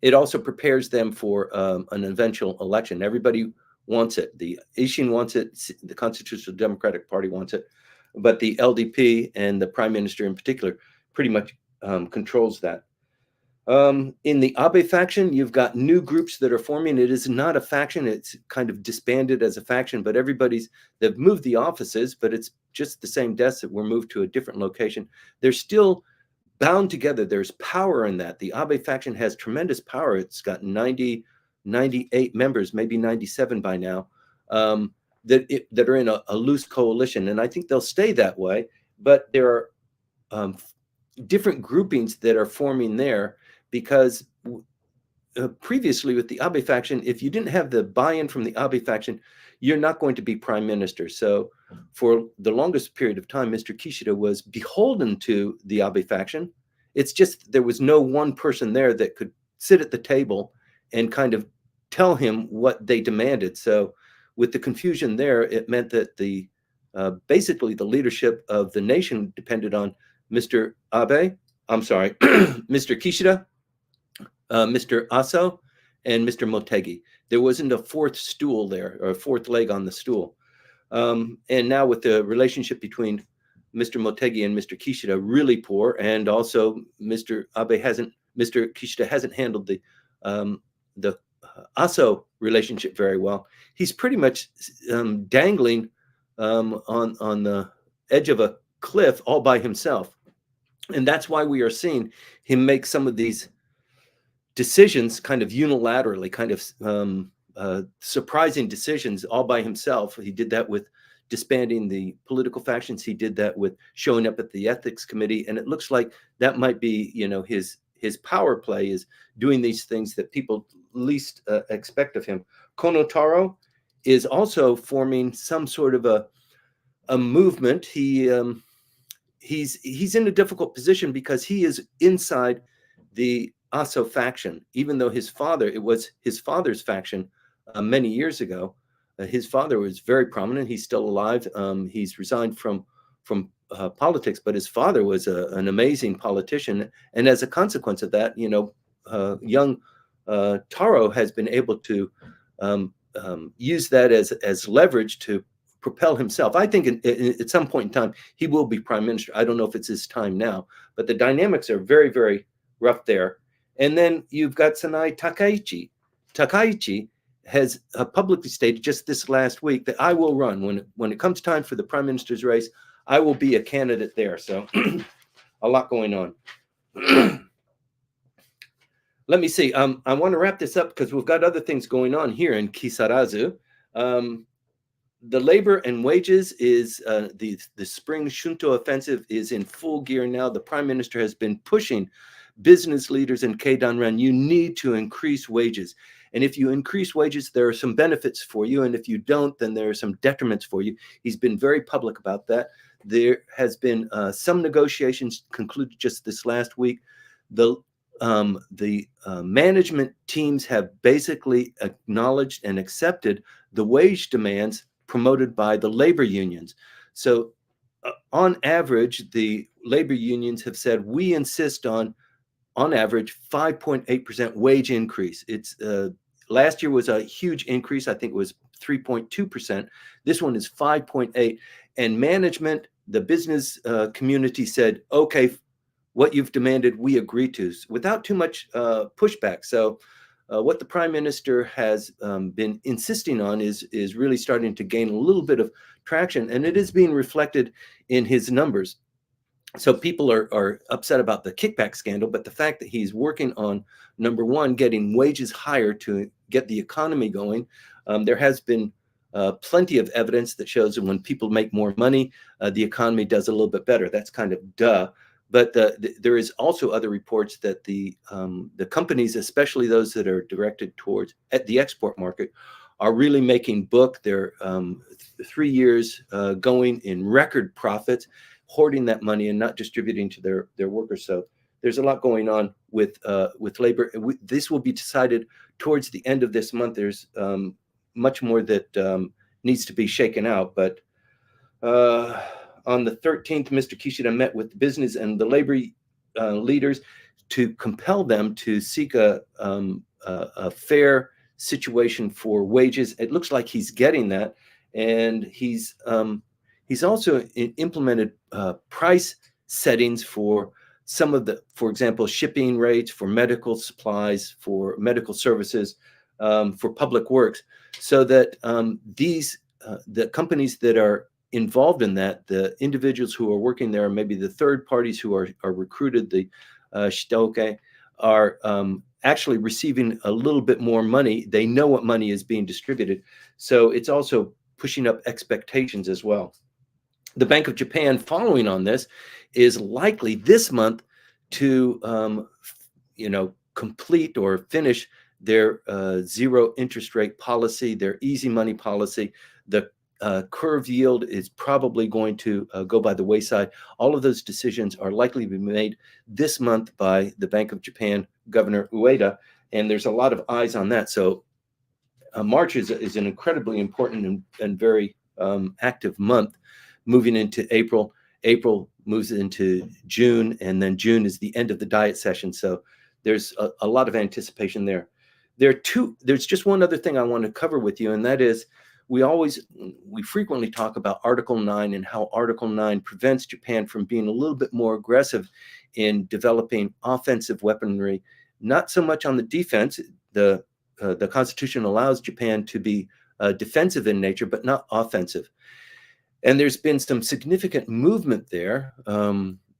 [SPEAKER 1] It also prepares them for an eventual election. Everybody wants it. The Ishin wants it. The Constitutional Democratic Party wants it. But the LDP and the prime minister in particular pretty much controls that. In the Abe faction, you've got new groups that are forming. It is not a faction. It's kind of disbanded as a faction, but they've moved the offices, but it's just the same desks that were moved to a different location. They're still bound together. There's power in that. The Abe faction has tremendous power. It's got 98 members, maybe 97 by now, that are in a loose coalition. And I think they'll stay that way, but there are different groupings that are forming there, because previously with the Abe faction, if you didn't have the buy-in from the Abe faction, you're not going to be prime minister. So for the longest period of time, Mr. Kishida was beholden to the Abe faction. It's just there was no one person there that could sit at the table and kind of tell him what they demanded. So with the confusion there, it meant that basically the leadership of the nation depended on Mr. Abe, Mr. Kishida, Mr. Aso, and Mr. Motegi. There wasn't a fourth stool there, or a fourth leg on the stool. And now with the relationship between Mr. Motegi and Mr. Kishida really poor, and also Mr. Kishida hasn't handled the Aso relationship very well. He's pretty much dangling on the edge of a cliff all by himself. And that's why we are seeing him make some of these decisions kind of unilaterally, kind of surprising decisions all by himself. He did that with disbanding the political factions. He did that with showing up at the ethics committee. And it looks like that might be, his power play, is doing these things that people least expect of him. Kono Taro is also forming some sort of a movement. He's in a difficult position because he is inside the Aso faction, even though it was his father's faction many years ago. His father was very prominent. He's still alive. He's resigned from politics, but his father was an amazing politician. And as a consequence of that, young Taro has been able to use that as leverage to propel himself. I think at some point in time, he will be prime minister. I don't know if it's his time now, but the dynamics are very, very rough there. And then you've got Sanai Takaichi. Takaichi has publicly stated just this last week that I will run. When it comes time for the prime minister's race, I will be a candidate there. So a lot going on. Let me see. I want to wrap this up because we've got other things going on here in Kisarazu. The labor and wages is the spring Shunto offensive is in full gear now. The prime minister has been pushing business leaders in Keidanren. You need to increase wages. And if you increase wages, there are some benefits for you. And if you don't, then there are some detriments for you. He's been very public about that. There has been some negotiations concluded just this last week. The management teams have basically acknowledged and accepted the wage demands promoted by the labor unions. So on average, the labor unions have said, we insist on average, 5.8% wage increase. It's last year was a huge increase. I think it was 3.2%. This one is 5.8. And management, the business community said, okay, what you've demanded, we agree to, without too much pushback. So what the prime minister has been insisting on is really starting to gain a little bit of traction, and it is being reflected in his numbers. So people are upset about the kickback scandal, but the fact that he's working on, number one, getting wages higher to get the economy going. There has been plenty of evidence that shows that when people make more money, the economy does a little bit better. That's kind of duh. But there is also other reports that the companies, especially those that are directed towards at the export market, are really making book. They're 3 years going in record profits, hoarding that money and not distributing to their workers. So there's a lot going on with labor. This will be decided towards the end of this month. There's much more that needs to be shaken out. But on the 13th, Mr. Kishida met with business and the labor leaders to compel them to seek a fair situation for wages. It looks like he's getting that, and he's also implemented price settings for some of the, for example, shipping rates for medical supplies, for medical services, for public works, so that the companies that are involved in that, the individuals who are working there, maybe the third parties who are recruited, the shitoke, are actually receiving a little bit more money. They know what money is being distributed. So it's also pushing up expectations as well. The Bank of Japan, following on this, is likely this month to complete or finish their zero interest rate policy, their easy money policy. The curve yield is probably going to go by the wayside. All of those decisions are likely to be made this month by the Bank of Japan Governor Ueda, and there's a lot of eyes on that. So March is an incredibly important and very active month. Moving into April, April moves into June, and then June is the end of the diet session. So there's a lot of anticipation there. There's just one other thing I want to cover with you, and that is we frequently talk about Article 9 and how Article 9 prevents Japan from being a little bit more aggressive in developing offensive weaponry, not so much on the defense. The Constitution allows Japan to be defensive in nature, but not offensive. And there's been some significant movement there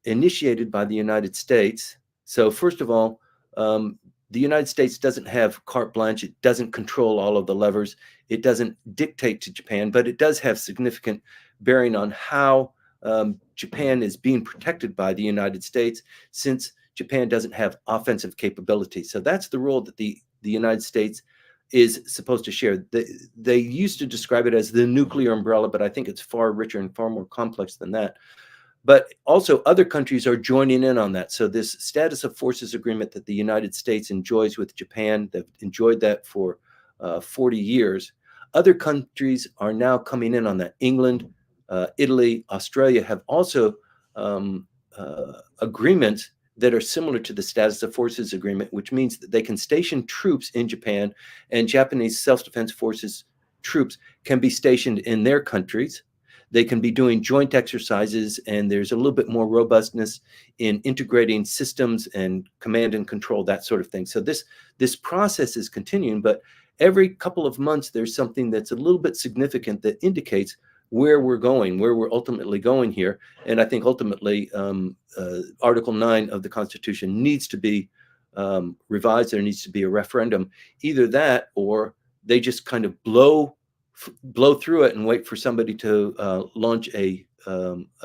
[SPEAKER 1] initiated by the United States. So first of all, the United States doesn't have carte blanche. It doesn't control all of the levers. It doesn't dictate to Japan, but it does have significant bearing on how Japan is being protected by the United States, since Japan doesn't have offensive capability. So that's the role that the United States is supposed to share. They used to describe it as the nuclear umbrella, but I think it's far richer and far more complex than that. But also other countries are joining in on that. So this status of forces agreement that the United States enjoys with Japan, they've enjoyed that for 40 years. Other countries are now coming in on that. England, Italy, Australia have also agreements that are similar to the status of forces agreement, which means that they can station troops in Japan, and Japanese self-defense forces troops can be stationed in their countries. They can be doing joint exercises, and there's a little bit more robustness in integrating systems and command and control, that sort of thing. So this process is continuing, but every couple of months, there's something that's a little bit significant that indicates where we're going, where we're ultimately going here. And I think ultimately Article 9 of the Constitution needs to be revised. There needs to be a referendum. Either that, or they just kind of blow blow through it and wait for somebody to launch a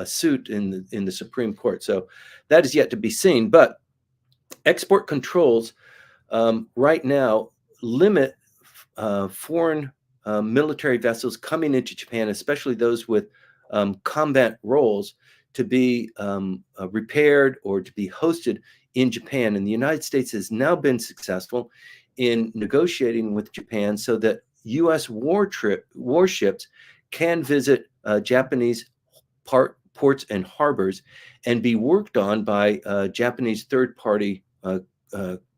[SPEAKER 1] suit in the Supreme Court. So that is yet to be seen. But export controls right now limit foreign military vessels coming into Japan, especially those with combat roles, to be repaired or to be hosted in Japan. And the United States has now been successful in negotiating with Japan so that U.S. warships can visit Japanese ports and harbors and be worked on by Japanese third-party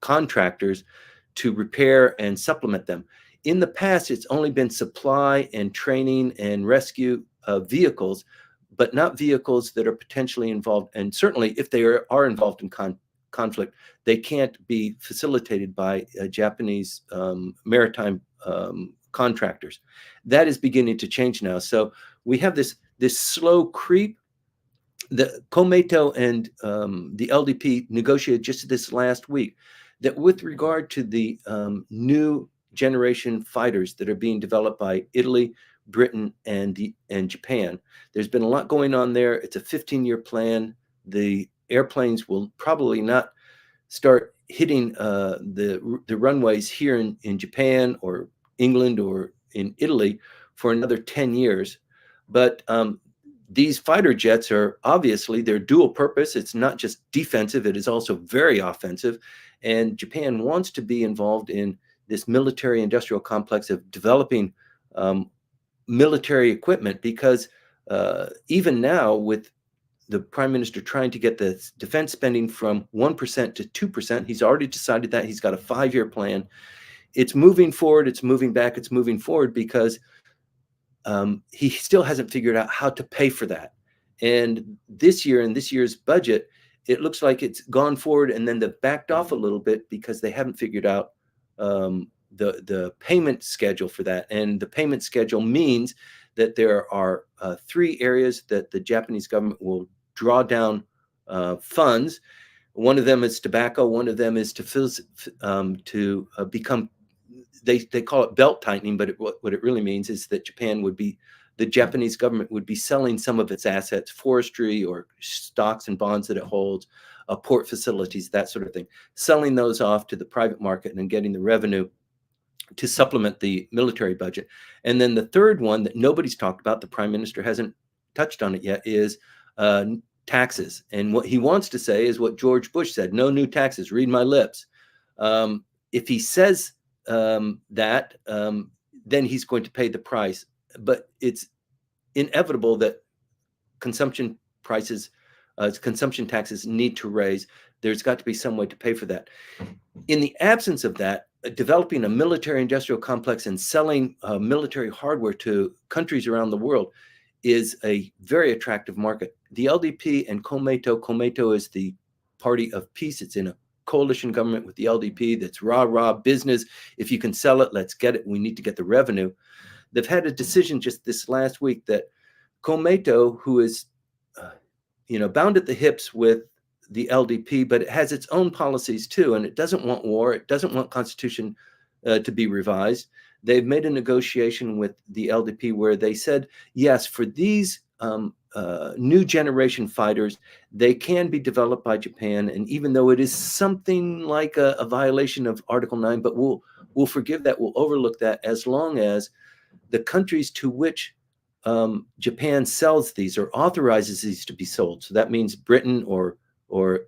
[SPEAKER 1] contractors to repair and supplement them. In the past, it's only been supply and training and rescue vehicles, but not vehicles that are potentially involved. And certainly, if they are involved in conflict, they can't be facilitated by Japanese maritime contractors. That is beginning to change now. So we have this slow creep. The Komeito and the LDP negotiated just this last week that with regard to the new generation fighters that are being developed by Italy, Britain, and Japan, there's been a lot going on there. It's a 15-year plan. The airplanes will probably not start hitting the runways here in Japan or England or in Italy for another 10 years. But these fighter jets are obviously, they're dual purpose. It's not just defensive, it is also very offensive. And Japan wants to be involved in this military industrial complex of developing military equipment, because even now, with the prime minister trying to get the defense spending from 1% to 2%, he's already decided that. He's got a 5-year plan. It's moving forward, it's moving back, it's moving forward, because he still hasn't figured out how to pay for that. And this year, in this year's budget, it looks like it's gone forward and then they've backed off a little bit because they haven't figured out the payment schedule for that. And the payment schedule means that there are 3 areas that the Japanese government will draw down funds. One of them is tobacco. One of them is to become, they call it belt tightening, but what it really means is that the Japanese government would be selling some of its assets, forestry or stocks and bonds that it holds, port facilities, that sort of thing, selling those off to the private market and getting the revenue to supplement the military budget. And then the third one that nobody's talked about, the prime minister hasn't touched on it yet, is taxes. And what he wants to say is what George Bush said: no new taxes, read my lips. If he says that, then he's going to pay the price. But it's inevitable that consumption taxes need to raise. There's got to be some way to pay for that. In the absence of that, developing a military industrial complex and selling military hardware to countries around the world is a very attractive market. The LDP and Komeito is the party of peace. It's in a coalition government with the LDP that's rah business. If you can sell it, let's get it. We need to get the revenue. They've had a decision just this last week that Komeito, who is bound at the hips with the LDP, but it has its own policies too, and it doesn't want war. It doesn't want Constitution to be revised. They've made a negotiation with the LDP where they said, yes, for these new generation fighters, they can be developed by Japan, and even though it is something like a violation of Article 9, but we'll forgive that, we'll overlook that, as long as the countries to which Japan sells these or authorizes these to be sold, so that means Britain or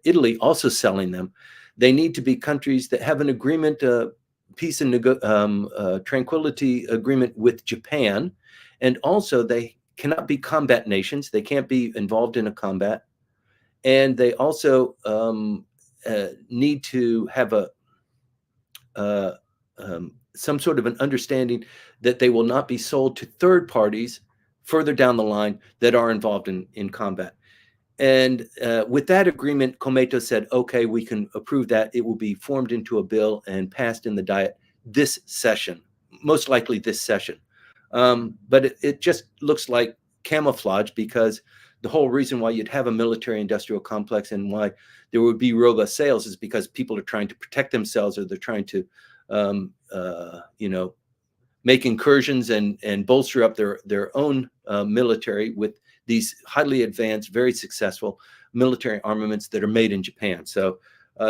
[SPEAKER 1] Italy also selling them, they need to be countries that have an agreement, peace and tranquility agreement with Japan, and also they cannot be combat nations. They can't be involved in a combat, and they also need to have some sort of an understanding that they will not be sold to third parties further down the line that are involved in combat. And with that agreement, Komeito said, okay, we can approve that. It will be formed into a bill and passed in the Diet this session, most likely this session. But it just looks like camouflage, because the whole reason why you'd have a military industrial complex and why there would be robust sales is because people are trying to protect themselves, or they're trying to, make incursions and bolster up their own military with these highly advanced, very successful military armaments that are made in Japan. So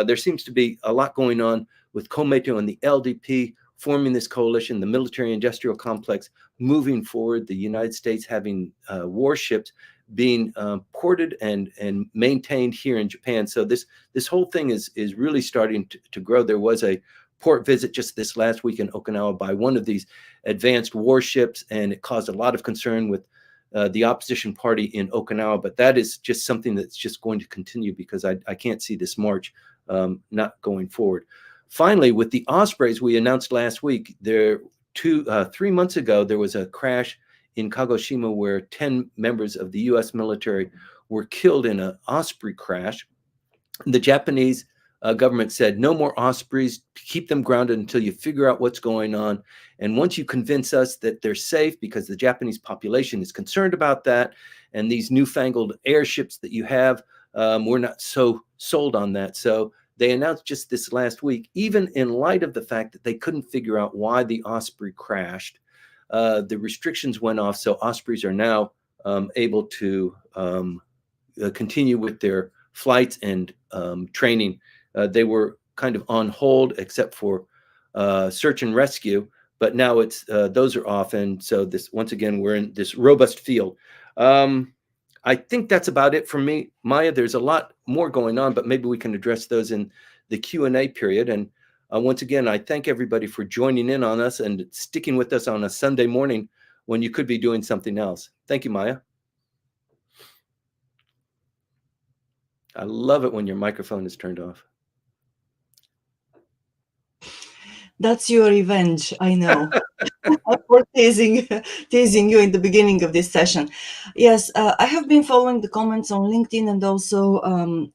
[SPEAKER 1] there seems to be a lot going on with Komeito and the LDP forming this coalition, the military-industrial complex moving forward, the United States having warships being ported and maintained here in Japan. So this whole thing is really starting to grow. There was a port visit just this last week in Okinawa by one of these advanced warships, and it caused a lot of concern with the opposition party in Okinawa. But that is just something that's just going to continue, because I can't see this march not going forward. Finally, with the Ospreys, we announced last week, 3 months ago, there was a crash in Kagoshima where 10 members of the U.S. military were killed in an Osprey crash. The Japanese government said, no more Ospreys, keep them grounded until you figure out what's going on. And once you convince us that they're safe, because the Japanese population is concerned about that, and these newfangled airships that you have, we're not so sold on that. So they announced just this last week, even in light of the fact that they couldn't figure out why the Osprey crashed, the restrictions went off. So Ospreys are now able to continue with their flights and training. They were kind of on hold except for search and rescue, but now it's those are off. And so this, once again, we're in this robust field. I think that's about it for me, Maya. There's a lot more going on, but maybe we can address those in the Q&A period. And once again, I thank everybody for joining in on us and sticking with us on a Sunday morning when you could be doing something else. Thank you, Maya. I love it when your microphone is turned off.
[SPEAKER 2] That's your revenge, I know, for teasing you in the beginning of this session. Yes, I have been following the comments on LinkedIn and also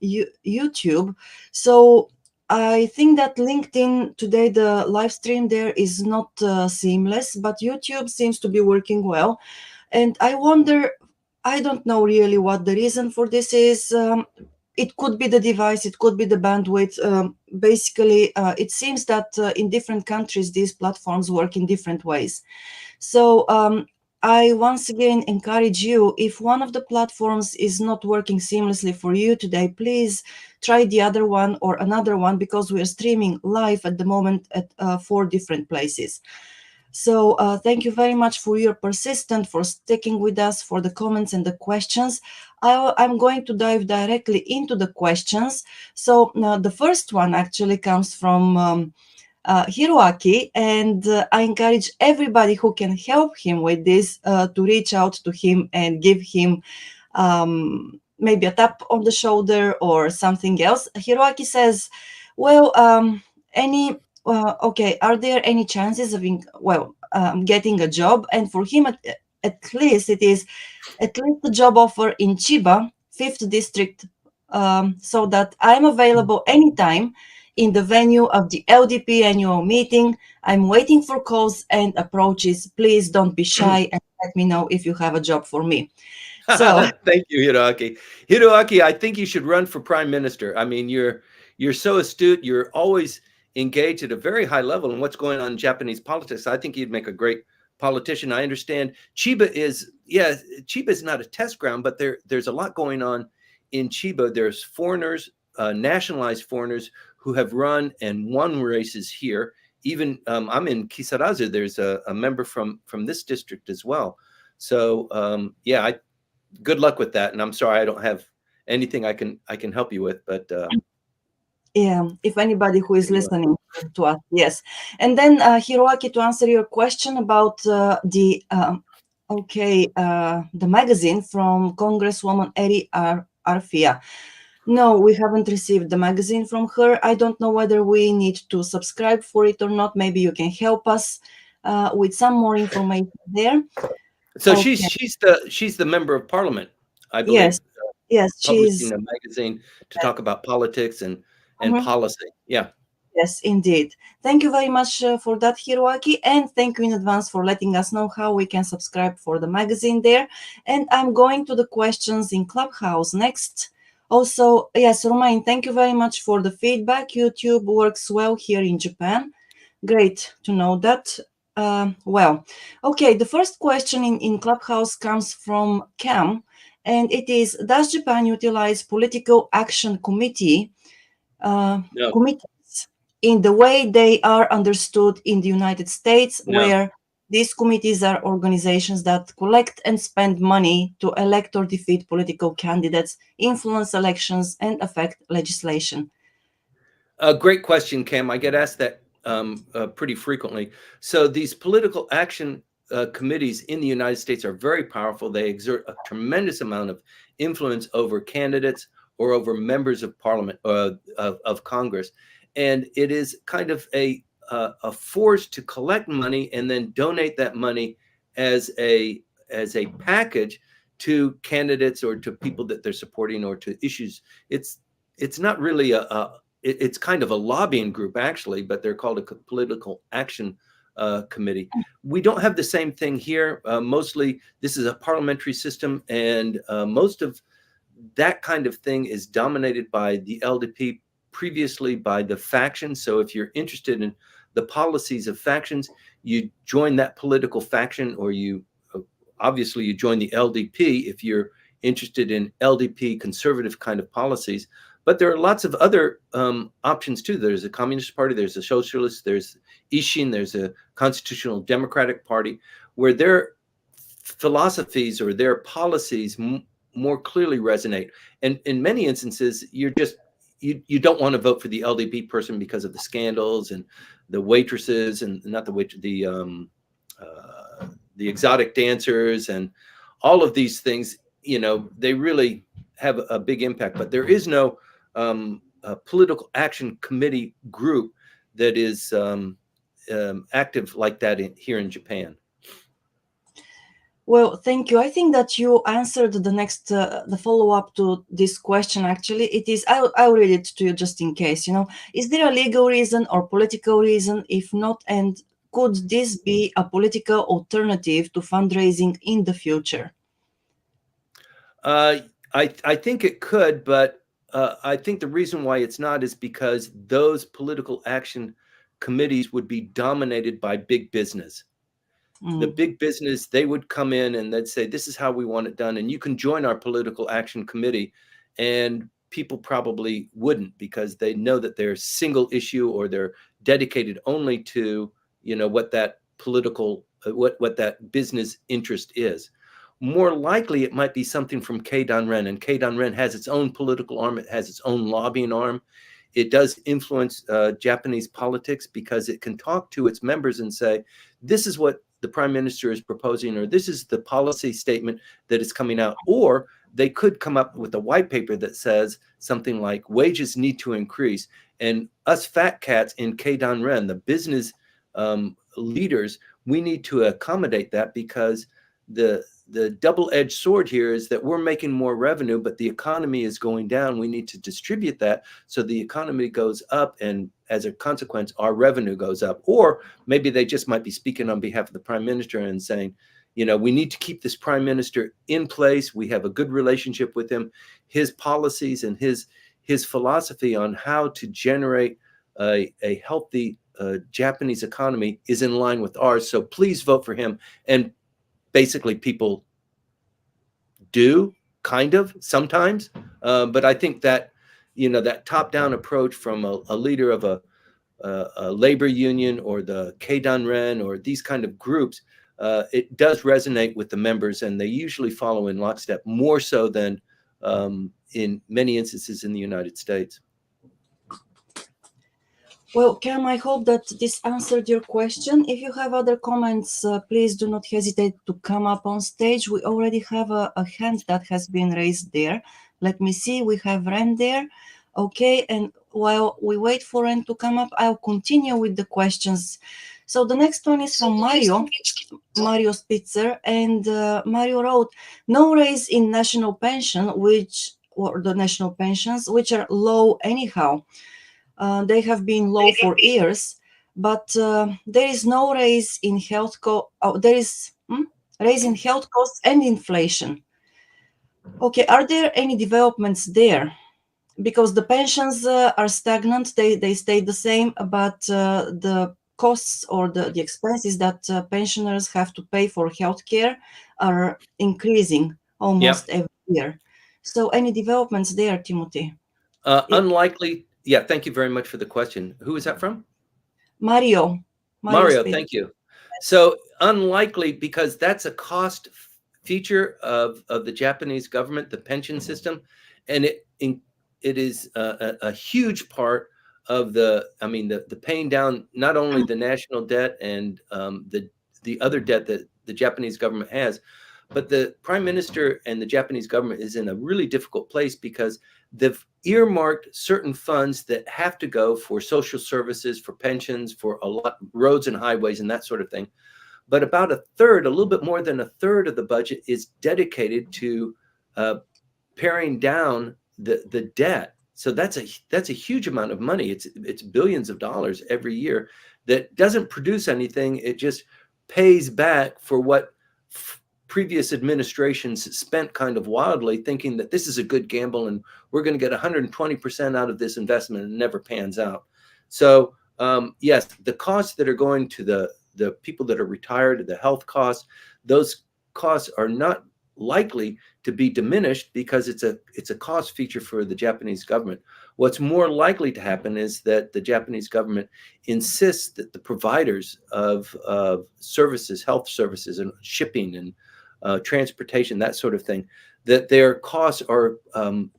[SPEAKER 2] YouTube. So I think that LinkedIn today, the live stream there is not seamless, but YouTube seems to be working well. And I wonder, I don't know really what the reason for this is. It could be the device, it could be the bandwidth. Basically, it seems that in different countries, these platforms work in different ways. So I once again encourage you, if one of the platforms is not working seamlessly for you today, please try the other one or another one, because we are streaming live at the moment at 4 different places. So thank you very much for your persistence, for sticking with us, for the comments and the questions. I'm going to dive directly into the questions. So the first one actually comes from Hiroaki, and I encourage everybody who can help him with this to reach out to him and give him maybe a tap on the shoulder or something else. Hiroaki says, well, okay, are there any chances of getting a job? And for him, at least it is at least a job offer in Chiba, 5th district, so that I'm available anytime in the venue of the LDP annual meeting. I'm waiting for calls and approaches. Please don't be shy and let me know if you have a job for me. So
[SPEAKER 1] thank you, Hiroaki. Hiroaki, I think you should run for prime minister. I mean, you're so astute. You're always engaged at a very high level in what's going on in Japanese politics. I think you'd make a great politician. I understand Chiba is not a test ground, but there's a lot going on in Chiba. There's foreigners, nationalized foreigners who have run and won races here. Even I'm in Kisarazu. There's a member from this district as well. So good luck with that. And I'm sorry I don't have anything I can help you with, but
[SPEAKER 2] yeah, if anybody who is listening to us, yes. And then Hiroaki, to answer your question about the magazine from Congresswoman Eri Arfia. No, we haven't received the magazine from her. I don't know whether we need to subscribe for it or not. Maybe you can help us with some more information there.
[SPEAKER 1] So okay. she's the member of parliament, I believe.
[SPEAKER 2] Yes,
[SPEAKER 1] publishing a magazine to talk about politics and policy. Yeah.
[SPEAKER 2] Yes, indeed. Thank you very much for that, Hiroaki, and thank you in advance for letting us know how we can subscribe for the magazine there. And I'm going to the questions in Clubhouse next. Also, yes, Romain, thank you very much for the feedback. YouTube works well here in Japan. Great to know that. Well, okay, the first question in Clubhouse comes from Cam, and it is, does Japan utilize political action
[SPEAKER 1] No,
[SPEAKER 2] committees in the way they are understood in the United States,
[SPEAKER 1] no.
[SPEAKER 2] where these committees are organizations that collect and spend money to elect or defeat political candidates, influence elections, and affect legislation?
[SPEAKER 1] A great question, Cam. I get asked that pretty frequently. So these political action committees in the United States are very powerful. They exert a tremendous amount of influence over candidates or over members of parliament, of Congress. And it is kind of a force to collect money and then donate that money as a package to candidates or to people that they're supporting or to issues. It's not really it's kind of a lobbying group, actually, but they're called a political action committee. We don't have the same thing here. Mostly, this is a parliamentary system, and most of that kind of thing is dominated by the LDP, previously by the factions. So if you're interested in the policies of factions, you join that political faction, or you obviously you join the LDP if you're interested in LDP conservative kind of policies. But there are lots of other options too. There's a Communist Party, there's a Socialist, there's Ishin, there's a Constitutional Democratic Party, where their philosophies or their policies more clearly resonate. And in many instances, you don't want to vote for the LDP person because of the scandals and the waitresses and not the exotic dancers and all of these things. They really have a big impact. But there is no a political action committee group that is active like that here in Japan.
[SPEAKER 2] Well, thank you. I think that you answered the follow-up to this question. Actually, it is, I'll read it to you just in case. Is there a legal reason or political reason? If not, and could this be a political alternative to fundraising in the future?
[SPEAKER 1] I think it could, but I think the reason why it's not is because those political action committees would be dominated by big business. The big business, they would come in and they'd say, this is how we want it done. And you can join our political action committee. And people probably wouldn't, because they know that they're single issue, or they're dedicated only to, what that political, what that business interest is. More likely, it might be something from Keidanren, and Keidanren has its own political arm. It has its own lobbying arm. It does influence Japanese politics, because it can talk to its members and say, this is what the prime minister is proposing, or this is the policy statement that is coming out. Or they could come up with a white paper that says something like, wages need to increase. And us fat cats in Keidanren, the business leaders, we need to accommodate that, because the double-edged sword here is that we're making more revenue, but the economy is going down. We need to distribute that so the economy goes up, and as a consequence, our revenue goes up. Or maybe they just might be speaking on behalf of the prime minister and saying, we need to keep this prime minister in place. We have a good relationship with him. His policies and his philosophy on how to generate a healthy Japanese economy is in line with ours. So please vote for him. And basically people do, kind of, sometimes. But I think that, that top-down approach from a leader of a labor union or the Keidanren or these kind of groups, it does resonate with the members, and they usually follow in lockstep, more so than in many instances in the United States.
[SPEAKER 2] Well, Cam, I hope that this answered your question. If you have other comments, please do not hesitate to come up on stage. We already have a hand that has been raised there. Let me see, we have Ren there. Okay, and while we wait for Ren to come up, I'll continue with the questions. So the next one is from Mario Spitzer, and Mario wrote, no raise in national pension, or the national pensions, which are low anyhow. They have been low for years, but there is no raise in health there is raise in health costs and inflation. Okay, are there any developments there? Because the pensions are stagnant, they stay the same, but the costs or the expenses that pensioners have to pay for healthcare are increasing
[SPEAKER 1] Yeah.
[SPEAKER 2] almost every year. So any developments there, Timothy?
[SPEAKER 1] Unlikely. Yeah. Thank you very much for the question. Who is that from?
[SPEAKER 2] Mario
[SPEAKER 1] Mario,
[SPEAKER 2] Spade.
[SPEAKER 1] thank you. So unlikely because that's a cost feature of the Japanese government, the pension system, and it is a huge part of the paying down not only the national debt and the other debt that the Japanese government has, but the prime minister and the Japanese government is in a really difficult place because they've earmarked certain funds that have to go for social services, for pensions, for a lot roads and highways and that sort of thing. But about a third, a little bit more than a third of the budget is dedicated to paring down the debt. So that's a huge amount of money. It's billions of dollars every year that doesn't produce anything. It just pays back for what previous administrations spent kind of wildly, thinking that this is a good gamble and we're going to get 120% out of this investment, and it never pans out. So yes, the costs that are going to the people that are retired, the health costs, those costs are not likely to be diminished because it's a cost feature for the Japanese government. What's more likely to happen is that the Japanese government insists that the providers of services, health services and shipping and transportation, that sort of thing, that their costs are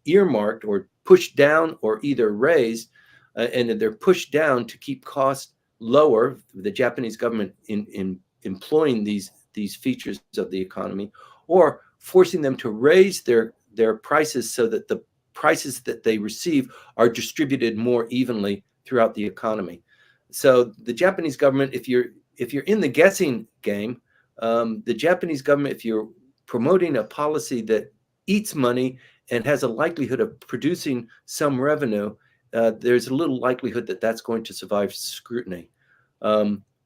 [SPEAKER 1] earmarked or pushed down or either raised, and they're pushed down to keep costs lower. The Japanese government in employing these features of the economy, or forcing them to raise their prices so that the prices that they receive are distributed more evenly throughout the economy. So the Japanese government, if you're in the guessing game, the Japanese government, if you're promoting a policy that eats money and has a likelihood of producing some revenue, there's a little likelihood that that's going to survive scrutiny.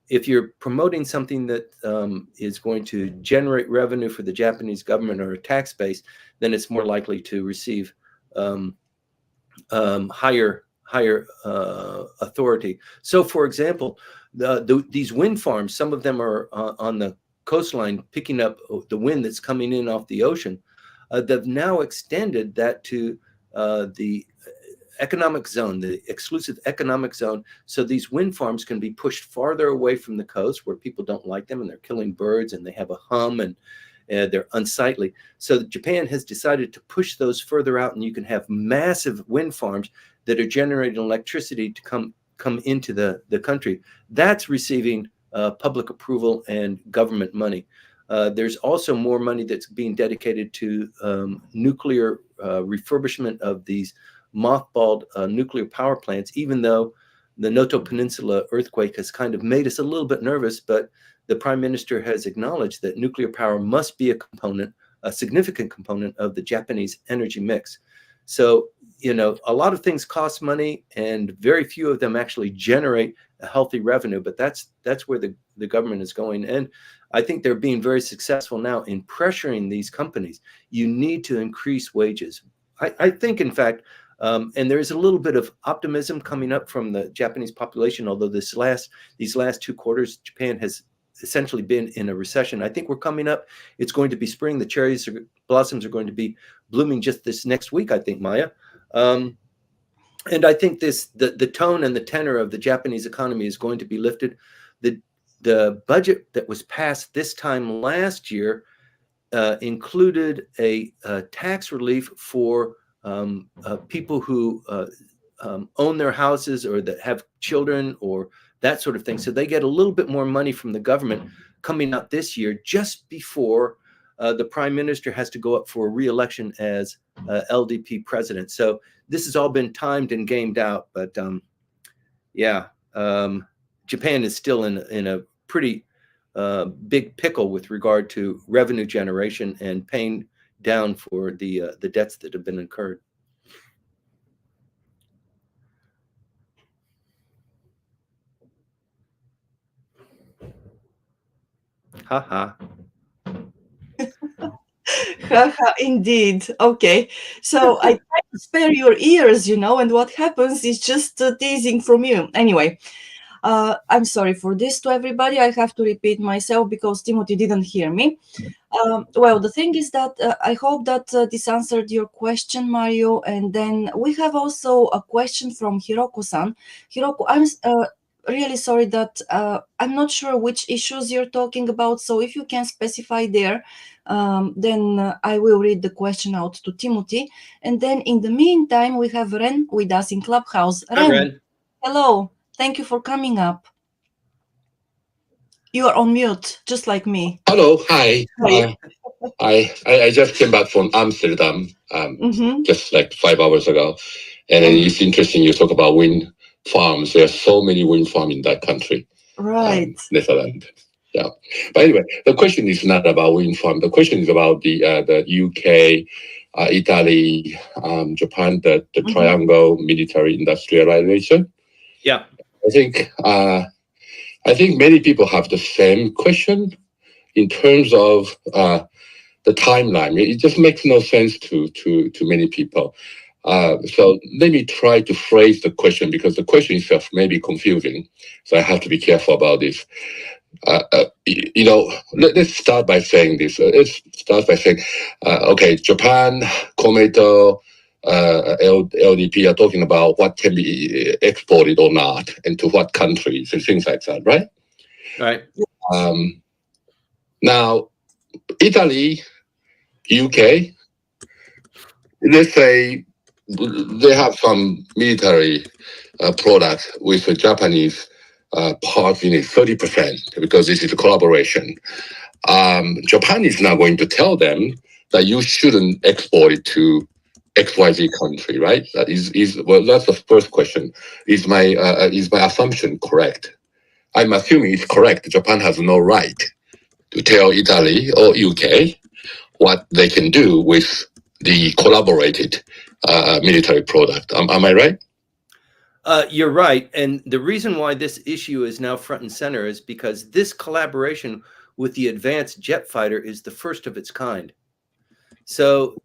[SPEAKER 1] If you're promoting something that is going to generate revenue for the Japanese government or a tax base, then it's more likely to receive higher authority. So, for example, these wind farms, some of them are on the coastline, picking up the wind that's coming in off the ocean. They've now extended that to the economic zone, the exclusive economic zone. So these wind farms can be pushed farther away from the coast where people don't like them and they're killing birds and they have a hum and they're unsightly. So Japan has decided to push those further out, and you can have massive wind farms that are generating electricity to come into the country. That's receiving public approval and government money. There's also more money that's being dedicated to nuclear refurbishment of these mothballed nuclear power plants, even though the Noto Peninsula earthquake has kind of made us a little bit nervous, but the prime minister has acknowledged that nuclear power must be a significant component of the Japanese energy mix. So, a lot of things cost money and very few of them actually generate a healthy revenue, but that's where the government is going. And I think they're being very successful now in pressuring these companies. You need to increase wages. I think, in fact, and there's a little bit of optimism coming up from the Japanese population, although these last 2 quarters, Japan has essentially been in a recession. I think we're coming up. It's going to be spring. The blossoms are going to be blooming just this next week, I think, Maya. And I think the tone and the tenor of the Japanese economy is going to be lifted. The budget that was passed this time last year included a tax relief for people who own their houses or that have children or that sort of thing. So they get a little bit more money from the government coming out this year, just before the prime minister has to go up for re-election as LDP president. So this has all been timed and gamed out. But Japan is still in a pretty big pickle with regard to revenue generation and paying down for the debts that have been incurred. Haha.
[SPEAKER 2] Indeed. Okay. So I try to spare your ears, and what happens is just teasing from you. Anyway, I'm sorry for this to everybody. I have to repeat myself because Timothy didn't hear me. Well, the thing is that I hope that this answered your question, Mario. And then we have also a question from Hiroko-san. Hiroko, I'm really sorry that I'm not sure which issues you're talking about. So if you can specify there, then I will read the question out to Timothy. And then in the meantime, we have Ren with us in Clubhouse.
[SPEAKER 1] Hi, Ren.
[SPEAKER 2] Hello. Thank you for coming up. You are on mute, just like me.
[SPEAKER 3] Hello, hi.
[SPEAKER 2] Hi.
[SPEAKER 3] I just came back from Amsterdam just like 5 hours ago. And it's interesting you talk about wind farms. There are so many wind farms in that country.
[SPEAKER 2] Right.
[SPEAKER 3] Netherlands. Yeah. But anyway, the question is not about wind farm. The question is about the UK, Italy, Japan, the triangle military industrialization.
[SPEAKER 1] Yeah.
[SPEAKER 3] I think many people have the same question in terms of the timeline. It just makes no sense to many people. So let me try to phrase the question because the question itself may be confusing. So I have to be careful about this. Let's start by saying this. Let's start by saying, okay, Japan, Komeito, LDP are talking about what can be exported or not, and to what countries and things like that, right?
[SPEAKER 1] Right.
[SPEAKER 3] Now, Italy, UK, let's say they have some military products with the Japanese part in it, 30%, because this is a collaboration. Japan is now going to tell them that you shouldn't export it to XYZ country, right? That well, that's the first question. Is my assumption correct? I'm assuming it's correct. Japan has no right to tell Italy or UK what they can do with the collaborated military product. Am I right?
[SPEAKER 1] You're right. And the reason why this issue is now front and center is because this collaboration with the advanced jet fighter is the first of its kind. So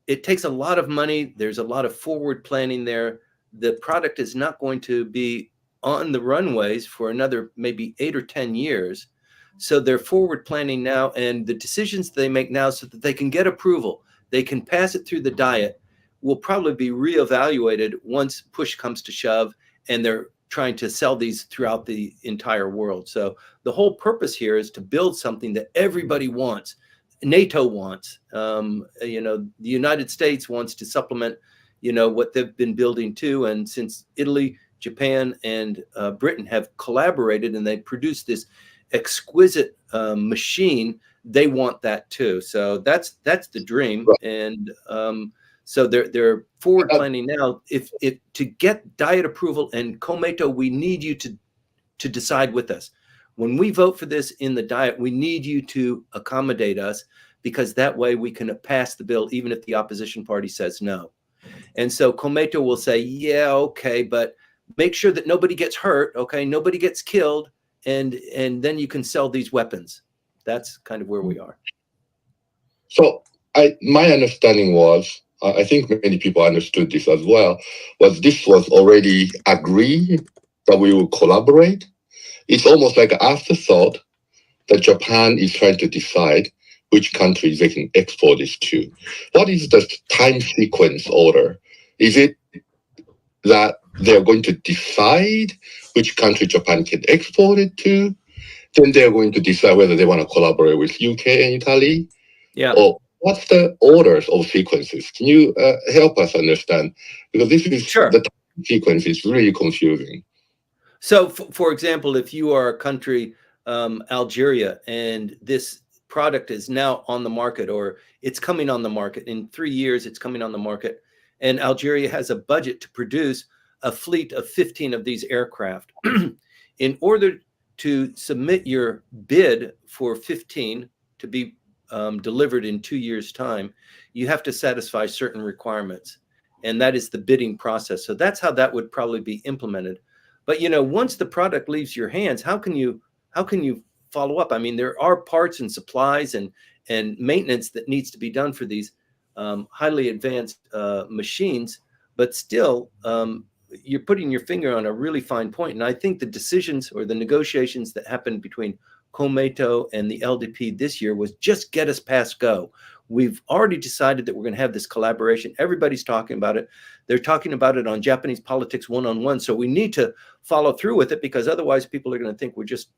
[SPEAKER 1] it takes a lot of money. There's a lot of forward planning there. The product is not going to be on the runways for another maybe 8 or 10 years. So they're forward planning now, and the decisions they make now so that they can get approval, they can pass it through the diet, will probably be reevaluated once push comes to shove and they're trying to sell these throughout the entire world. So the whole purpose here is to build something that everybody wants. NATO wants, the United States wants to supplement, what they've been building too. And since Italy, Japan, and Britain have collaborated and they produced this exquisite machine, they want that too. So that's the dream. And so they're forward planning now. If to get diet approval and Komeito, we need you to decide with us. When we vote for this in the diet, we need you to accommodate us, because that way we can pass the bill even if the opposition party says no. And so Komeito will say, yeah, okay, but make sure that nobody gets hurt, okay, nobody gets killed, and then you can sell these weapons. That's kind of where we are.
[SPEAKER 3] So my understanding was, I think many people understood this as well, this was already agreed that we will collaborate. It's almost like an afterthought that Japan is trying to decide which countries they can export this to. What is the time sequence order? Is it that they're going to decide which country Japan can export it to? Then they're going to decide whether they want to collaborate with UK and Italy?
[SPEAKER 1] Yeah.
[SPEAKER 3] Or what's the orders of sequences? Can you help us understand? Because this is
[SPEAKER 1] sure.
[SPEAKER 3] The time sequence is really confusing.
[SPEAKER 1] So, for example, if you are a country, Algeria, and this product is now on the market, or it's coming on the market in 3 years, it's coming on the market, and Algeria has a budget to produce a fleet of 15 of these aircraft. In order to submit your bid for 15 to be delivered in 2 years' time, you have to satisfy certain requirements, and that is the bidding process. So that's how that would probably be implemented. But once the product leaves your hands, how can you follow up? I mean, there are parts and supplies and maintenance that needs to be done for these highly advanced machines. But still, you're putting your finger on a really fine point. And I think the decisions or the negotiations that happened between Komeito and the LDP this year was just get us past go. We've already decided that we're going to have this collaboration. Everybody's talking about it. They're talking about it on Japanese Politics 101. So we need to follow through with it, because otherwise people are going to think we're just,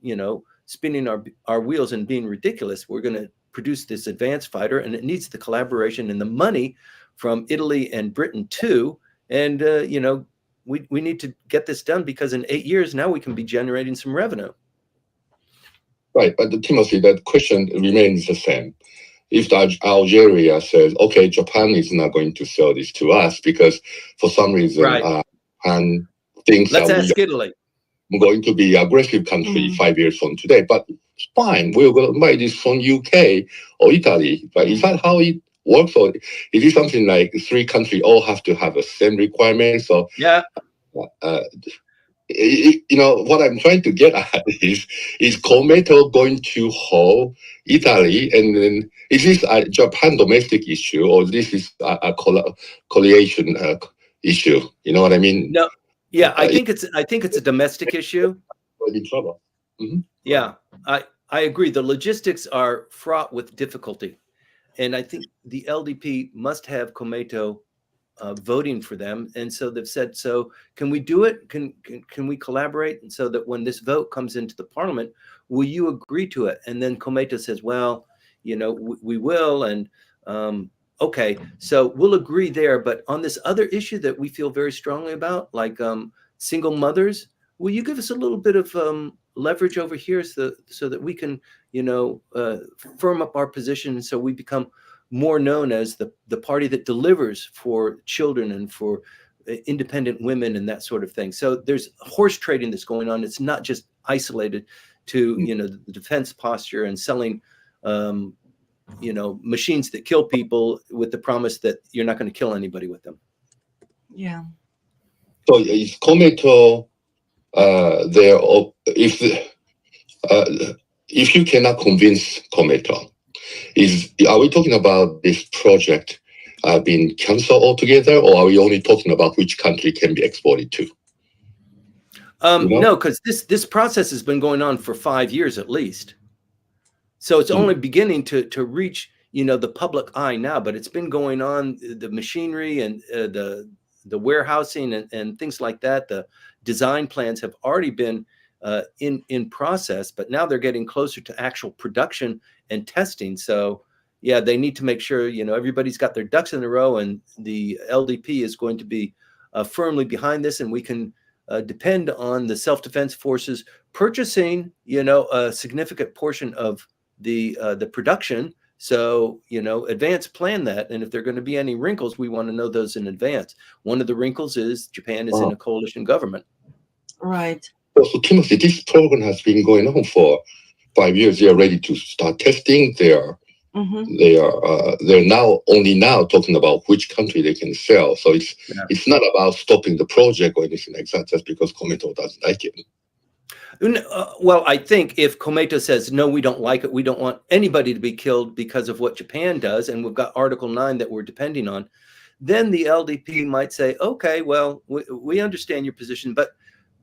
[SPEAKER 1] spinning our wheels and being ridiculous. We're going to produce this advanced fighter, and it needs the collaboration and the money from Italy and Britain too. And, we need to get this done, because in 8 years now we can be generating some revenue.
[SPEAKER 3] Right, but Timothy, that question remains the same. If Algeria says, okay, Japan is not going to sell this to us because for some reason,
[SPEAKER 1] right.
[SPEAKER 3] and thinks
[SPEAKER 1] let's
[SPEAKER 3] that
[SPEAKER 1] ask Italy.
[SPEAKER 3] I'm going to be aggressive country 5 years from today, but fine, we're going to buy this from UK or Italy. But is that how it works? Or is it something like 3 countries all have to have the same requirements? So
[SPEAKER 1] yeah.
[SPEAKER 3] What I'm trying to get at is Komeito going to hold Italy, and then is this a Japan domestic issue, or this is a coalition issue? You know what I mean?
[SPEAKER 1] No, yeah, I think it's a domestic issue.
[SPEAKER 3] We're in trouble. Mm-hmm.
[SPEAKER 1] Yeah, I agree. The logistics are fraught with difficulty, and I think the LDP must have Komeito voting for them, and so they've said, so can we do it? Can we collaborate? And so that when this vote comes into the parliament, will you agree to it? And then Komeito says, well, we will, and okay, so we'll agree there. But on this other issue that we feel very strongly about, like single mothers, will you give us a little bit of leverage over here so that we can, firm up our position, and so we become more known as the party that delivers for children and for independent women and that sort of thing. So there's horse trading that's going on. It's not just isolated to, the defense posture and selling, machines that kill people with the promise that you're not going to kill anybody with them. Yeah.
[SPEAKER 3] So is Komeito there? If you cannot convince Komeito, are we talking about this project being canceled altogether, or are we only talking about which country can be exported to?
[SPEAKER 1] No, because this process has been going on for 5 years at least. So it's only beginning to reach, the public eye now, but it's been going on, the machinery and the warehousing and things like that. The design plans have already been in process, but now they're getting closer to actual production and testing. So yeah, they need to make sure, everybody's got their ducks in a row, and the LDP is going to be firmly behind this, and we can depend on the self-defense forces purchasing, a significant portion of the production. So, advance plan that. And if there are going to be any wrinkles, we want to know those in advance. One of the wrinkles is Japan is in a coalition government.
[SPEAKER 2] Right.
[SPEAKER 3] So Timothy, this program has been going on for 5 years. They are ready to start testing. They're now talking about which country they can sell. So it's not about stopping the project or anything like that, just because Komeito doesn't like it.
[SPEAKER 1] Well, I think if Komeito says, no, we don't like it, we don't want anybody to be killed because of what Japan does, and we've got Article 9 that we're depending on, then the LDP might say, okay, well, we understand your position, but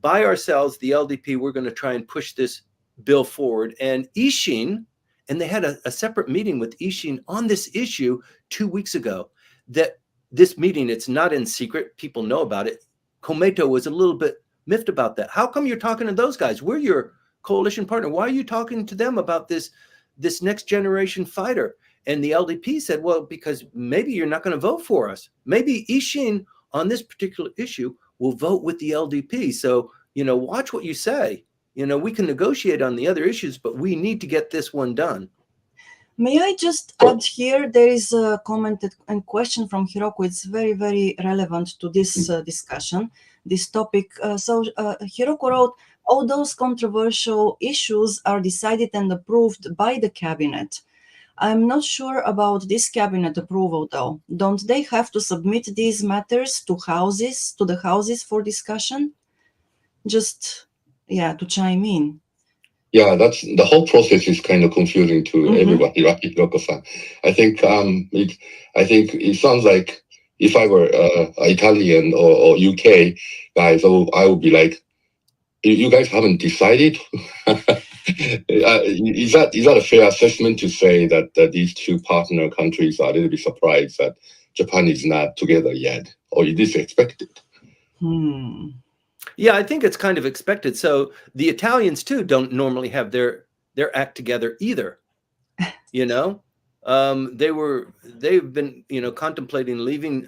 [SPEAKER 1] by ourselves, the LDP, we're going to try and push this bill forward. And Ishin, and they had a separate meeting with Ishin on this issue 2 weeks ago, that this meeting, it's not in secret, people know about it. Komeito was a little bit miffed about that. How come you're talking to those guys? We're your coalition partner. Why are you talking to them about this next generation fighter? And the LDP said, well, because maybe you're not going to vote for us. Maybe Ishin on this particular issue will vote with the LDP. So, watch what you say. We can negotiate on the other issues, but we need to get this one done.
[SPEAKER 2] May I just add here, there is a comment and question from Hiroko. It's very, very relevant to this discussion, this topic. So Hiroko wrote, all those controversial issues are decided and approved by the cabinet. I'm not sure about this cabinet approval, though. Don't they have to submit these matters to the houses for discussion? Just, to chime in.
[SPEAKER 3] Yeah, that's the whole process is kind of confusing to everybody, right, Hiroko-san? I think it sounds like if I were Italian or UK guys, I would be like, you guys haven't decided. Is that a fair assessment to say that these two partner countries are a little bit surprised that Japan is not together yet, or is this expected?
[SPEAKER 1] Yeah, I think it's kind of expected. So the Italians too don't normally have their act together either. You know, they've been contemplating leaving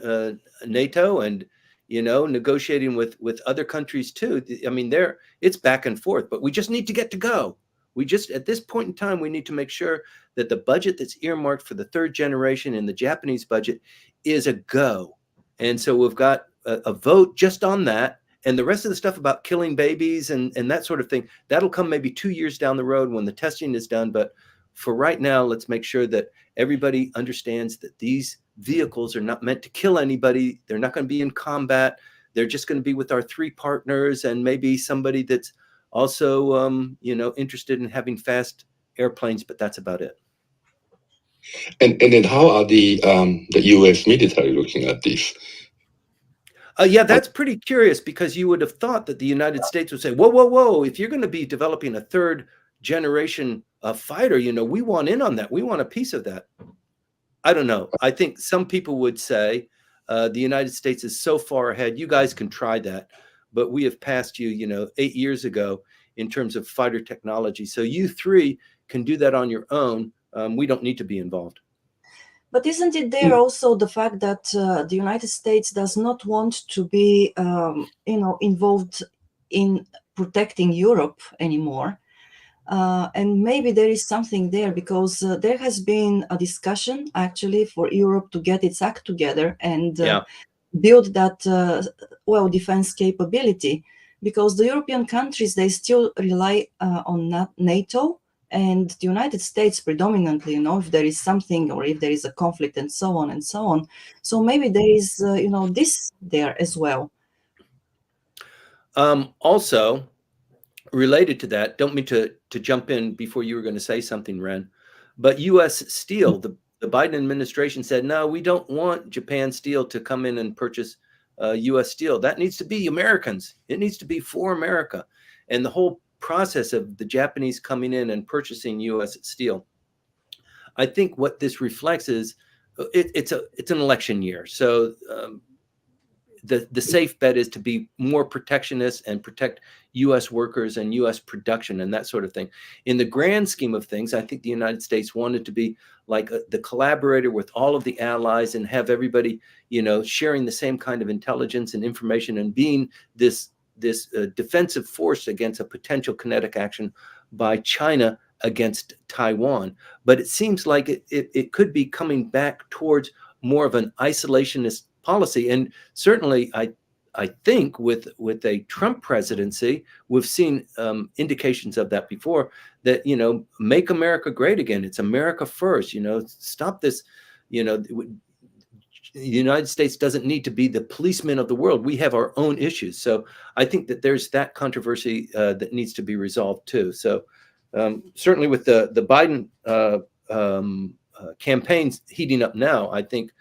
[SPEAKER 1] NATO and negotiating with other countries too. I mean, it's back and forth, but we just need to get to go. We just at this point in time we need to make sure that the budget that's earmarked for the third generation in the Japanese budget is a go. And so we've got a vote just on that. And the rest of the stuff about killing babies and that sort of thing, that'll come maybe 2 years down the road when the testing is done. But for right now, let's make sure that everybody understands that these vehicles are not meant to kill anybody. They're not going to be in combat. They're just going to be with our three partners and maybe somebody that's also, interested in having fast airplanes, but that's about it.
[SPEAKER 3] And then how are the U.S. military looking at this?
[SPEAKER 1] Yeah, that's pretty curious because you would have thought that the United States would say, whoa, whoa, whoa, if you're going to be developing a third generation fighter, we want in on that. We want a piece of that. I don't know. I think some people would say the United States is so far ahead. You guys can try that, but we have passed you, 8 years ago in terms of fighter technology. So you three can do that on your own. We don't need to be involved.
[SPEAKER 2] But isn't it there also the fact that the United States does not want to be, involved in protecting Europe anymore? And maybe there is something there because there has been a discussion actually for Europe to get its act together and build that, defense capability, because the European countries, they still rely on NATO. And the United States predominantly, if there is something or if there is a conflict and so on and so on. So maybe there is, this there as well.
[SPEAKER 1] Also, related to that, don't mean to jump in before you were going to say something, Ren, but U.S. Steel, the Biden administration said, no, we don't want Japan Steel to come in and purchase U.S. Steel. That needs to be Americans. It needs to be for America. And the whole process of the Japanese coming in and purchasing U.S. steel, I think what this reflects is it's an election year. So the safe bet is to be more protectionist and protect U.S. workers and U.S. production and that sort of thing. In the grand scheme of things, I think the United States wanted to be like the collaborator with all of the allies and have everybody, sharing the same kind of intelligence and information and being this defensive force against a potential kinetic action by China against Taiwan. But it seems like it could be coming back towards more of an isolationist policy. And certainly, I think with a Trump presidency, we've seen indications of that before, that, make America great again. It's America first, stop this, the United States doesn't need to be the policeman of the world. We have our own issues. So I think that there's that controversy that needs to be resolved too. So certainly with the Biden campaigns heating up now, I think,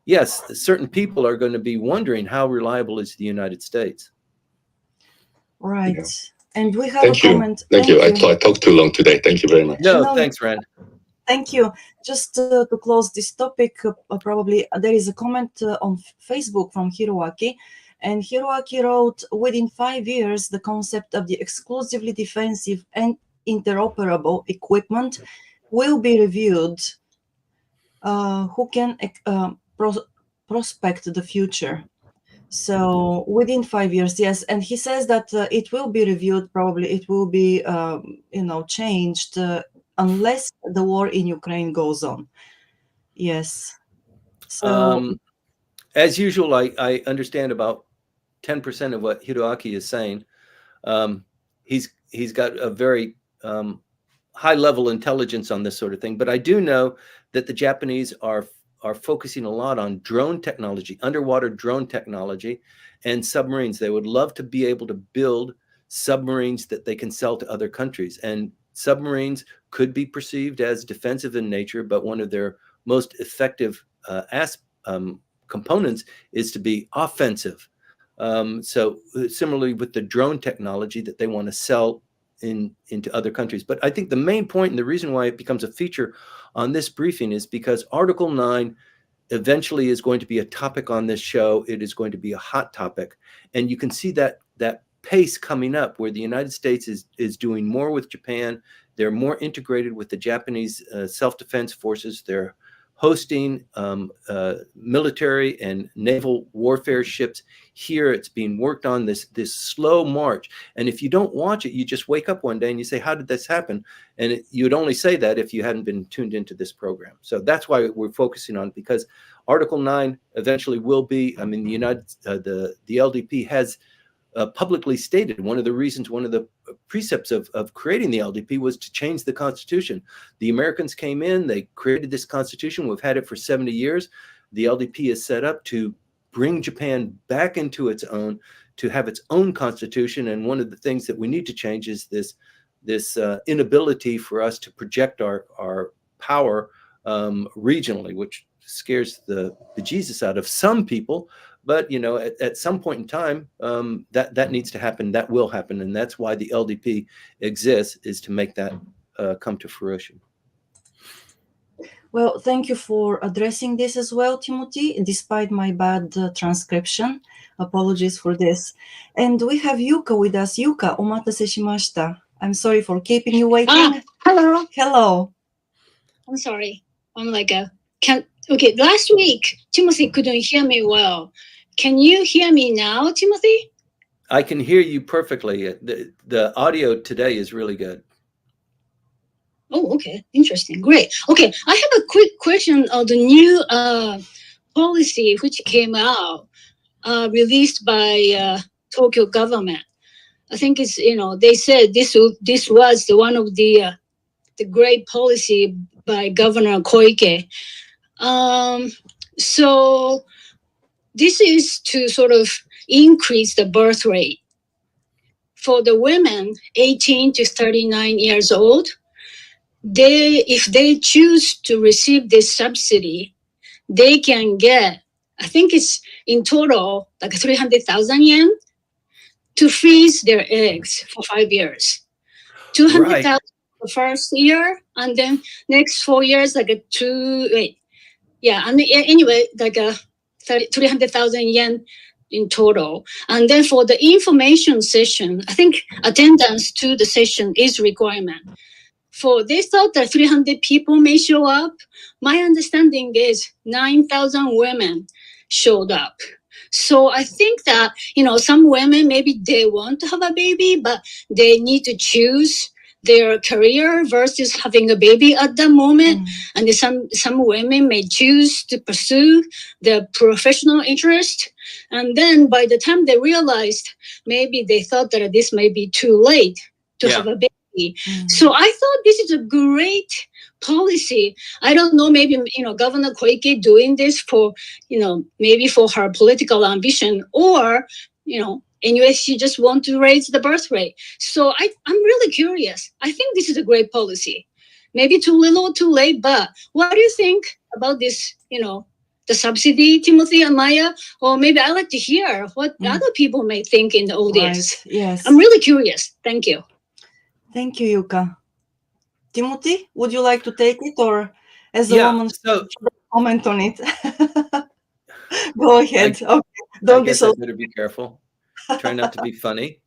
[SPEAKER 1] yes, certain people are going to be wondering how reliable is the United States.
[SPEAKER 2] Right. Yeah. And we have
[SPEAKER 3] Thank
[SPEAKER 2] a
[SPEAKER 3] you.
[SPEAKER 2] comment.
[SPEAKER 3] Thank you. I talked too long today. Thank you very much.
[SPEAKER 1] No, thanks, Rand.
[SPEAKER 2] Thank you. Just to close this topic, probably there is a comment on Facebook from Hiroaki. And Hiroaki wrote, within 5 years, the concept of the exclusively defensive and interoperable equipment will be reviewed. Who can prospect the future? So within 5 years, yes. And he says that it will be reviewed. Probably it will be, changed unless the war in Ukraine goes on. Yes. So
[SPEAKER 1] as usual, I understand about 10% of what Hiroaki is saying. He's got a very high level intelligence on this sort of thing. But I do know that the Japanese are focusing a lot on drone technology, underwater drone technology, and submarines. They would love to be able to build submarines that they can sell to other countries. And submarines could be perceived as defensive in nature, but one of their most effective components is to be offensive. So similarly with the drone technology that they want to sell into other countries. But I think the main point and the reason why it becomes a feature on this briefing is because Article 9 eventually is going to be a topic on this show. It is going to be a hot topic. And you can see that pace coming up where the United States is doing more with Japan. They're more integrated with the Japanese self-defense forces. They're hosting military and naval warfare ships here. It's being worked on, this slow march. And if you don't watch it, you just wake up one day and you say, how did this happen? And you would only say that if you hadn't been tuned into this program. So that's why we're focusing on it, because Article 9 eventually will be, I mean, the LDP has publicly stated one of the precepts of creating the LDP was to change the Constitution. The Americans came in, they created this Constitution. We've had it for 70 years. The LDP is set up to bring Japan back into its own, to have its own Constitution. And one of the things that we need to change is this inability for us to project our power regionally, which scares the bejesus out of some people. But, you know, at some point in time, that needs to happen. That will happen. And that's why the LDP exists, is to make that come to fruition.
[SPEAKER 2] Well, thank you for addressing this as well, Timothy, despite my bad transcription. Apologies for this. And we have Yuka with us. Yuka, omatase shimashita. I'm sorry for keeping you waiting.
[SPEAKER 4] Hello.
[SPEAKER 2] Hello.
[SPEAKER 4] I'm sorry. I'm like okay, last week, Timothy couldn't hear me well. Can you hear me now, Timothy?
[SPEAKER 1] I can hear you perfectly. The audio today is really good.
[SPEAKER 4] Oh, okay. Interesting. Great. Okay. I have a quick question on the new policy which came out, released by Tokyo government. I think it's, they said this was one of the great policy by Governor Koike. So this is to sort of increase the birth rate for the women 18 to 39 years old. If they choose to receive this subsidy, they can get, I think it's in total like 300,000 yen to freeze their eggs for 5 years. 200,000
[SPEAKER 1] Right.
[SPEAKER 4] the first year, and then next 4 years, like anyway, like 300,000 yen in total. And then for the information session, I think attendance to the session is requirement. They thought that 300 people may show up. My understanding is 9,000 women showed up. So I think that, some women, maybe they want to have a baby, but they need to choose their career versus having a baby at the moment. And some women may choose to pursue their professional interest. And then by the time they realized, maybe they thought that this may be too late to have a baby. So I thought this is a great policy. I don't know, maybe, Governor Koike doing this for, maybe for her political ambition, or, anyway, she just wants to raise the birth rate. So I'm really curious. I think this is a great policy. Maybe too little, too late, but what do you think about this, the subsidy, Timothy and Maya? Or maybe I'd like to hear what other people may think in the audience.
[SPEAKER 2] Right. Yes.
[SPEAKER 4] I'm really curious. Thank you.
[SPEAKER 2] Thank you, Yuka. Timothy, would you like to take it, or as a woman, comment on it? Go ahead. Okay. Don't be so.
[SPEAKER 1] I better be careful. Try not to be funny.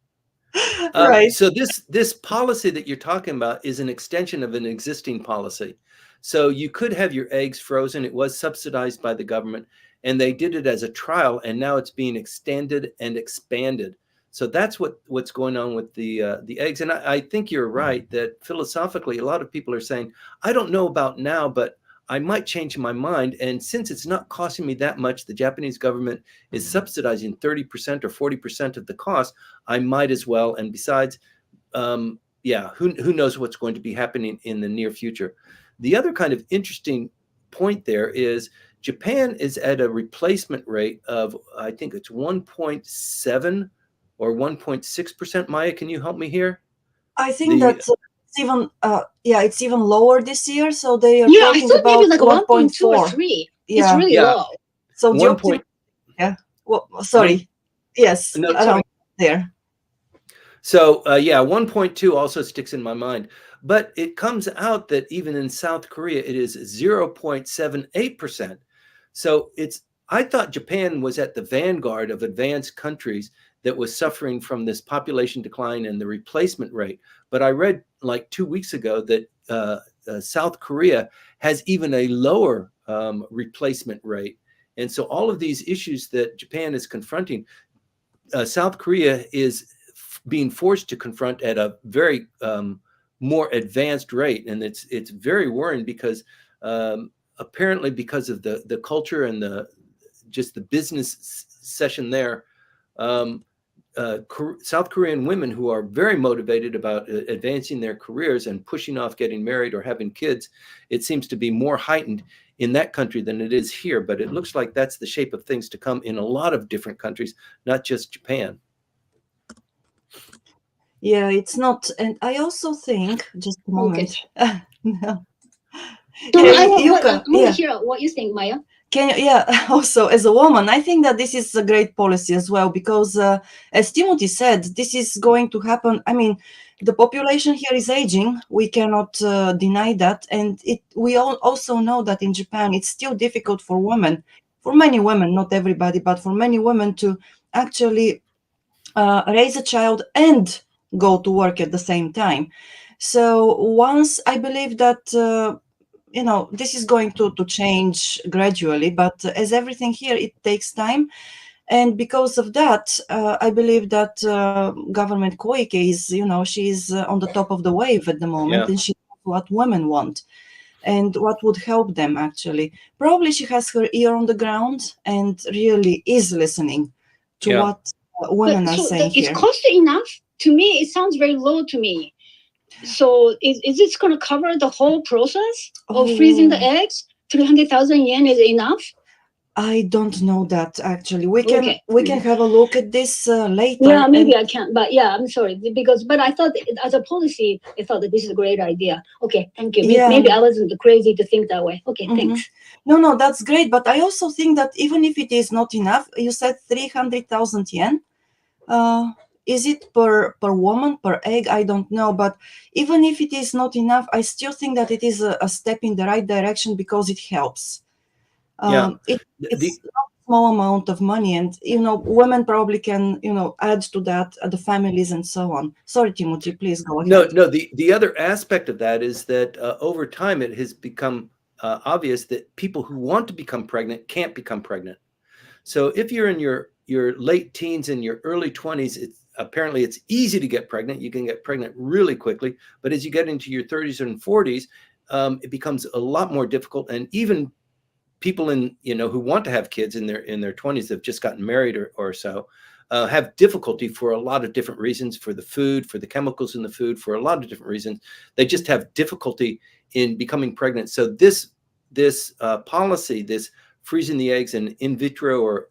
[SPEAKER 2] Right.
[SPEAKER 1] So this policy that you're talking about is an extension of an existing policy. So you could have your eggs frozen. It was subsidized by the government, and they did it as a trial, and now it's being extended and expanded. So that's what's going on with the eggs. And I think you're right that philosophically, a lot of people are saying, I don't know about now, but I might change my mind. And since it's not costing me that much, the Japanese government is subsidizing 30% or 40% of the cost, I might as well. And besides, who knows what's going to be happening in the near future. The other kind of interesting point there is Japan is at a replacement rate of, I think it's 1.7 or 1.6%. Maya, can you help me here?
[SPEAKER 2] I think that's it's even lower this year. So they are
[SPEAKER 4] I
[SPEAKER 2] talking
[SPEAKER 4] thought
[SPEAKER 2] about
[SPEAKER 4] maybe like
[SPEAKER 2] 1.4
[SPEAKER 4] or 3. It's really low.
[SPEAKER 2] So the
[SPEAKER 1] 1 point.
[SPEAKER 2] yeah. Well, sorry. Yes,
[SPEAKER 1] No,
[SPEAKER 2] around
[SPEAKER 1] sorry.
[SPEAKER 2] there.
[SPEAKER 1] So yeah, 1.2 also sticks in my mind, but it comes out that even in South Korea, it is 0.78%. So I thought Japan was at the vanguard of advanced countries that was suffering from this population decline and the replacement rate. But I read like 2 weeks ago that South Korea has even a lower replacement rate. And so all of these issues that Japan is confronting, South Korea is being forced to confront at a very more advanced rate. And it's very worrying because apparently because of the culture and just the business session there, South Korean women who are very motivated about advancing their careers and pushing off getting married or having kids, it seems to be more heightened in that country than it is here. But it looks like that's the shape of things to come in a lot of different countries, not just Japan.
[SPEAKER 2] Yeah, it's not. And I also think, just a moment.
[SPEAKER 4] Okay.
[SPEAKER 2] No.
[SPEAKER 4] So
[SPEAKER 2] Hey,
[SPEAKER 4] I want
[SPEAKER 2] Yuka,
[SPEAKER 4] to hear what you think, Maya.
[SPEAKER 2] Can you, yeah, also as a woman, I think that this is a great policy as well, because as Timothy said, this is going to happen. I mean, the population here is aging. We cannot deny that. And we all also know that in Japan, it's still difficult for women, for many women, not everybody, but for many women to actually raise a child and go to work at the same time. So once I believe that, this is going to change gradually, but as everything here, it takes time. And because of that, I believe that government Koike is, she's on the top of the wave at the moment,
[SPEAKER 1] Yeah.
[SPEAKER 2] and she knows what women want and what would help them actually. Probably she has her ear on the ground and really is listening to what women are saying here.
[SPEAKER 4] It's cost enough? To me, it sounds very low to me. So is this going to cover the whole process of freezing the eggs? 300,000 yen is enough?
[SPEAKER 2] I don't know that actually. We can have a look at this later.
[SPEAKER 4] Yeah, maybe I can, but yeah, I'm sorry but I thought as a policy, I thought that this is a great idea. Okay, thank you.
[SPEAKER 2] Yeah.
[SPEAKER 4] Maybe I wasn't crazy to think that way. Okay, thanks.
[SPEAKER 2] No, that's great. But I also think that even if it is not enough, you said 300,000 yen. Is it per woman, per egg? I don't know. But even if it is not enough, I still think that it is a step in the right direction because it helps. It's not a small amount of money, and women probably can add to that, the families and so on. Sorry, Timothy, please go ahead.
[SPEAKER 1] No. The other aspect of that is that over time it has become obvious that people who want to become pregnant can't become pregnant. So if you're in your late teens and your early 20s, apparently it's easy to get pregnant. You can get pregnant really quickly, but as you get into your 30s and 40s, it becomes a lot more difficult. And even people who want to have kids in their 20s, have just gotten married or so, have difficulty for a lot of different reasons, for the food, for the chemicals in the food, for a lot of different reasons. They just have difficulty in becoming pregnant. So this policy, this freezing the eggs and in vitro or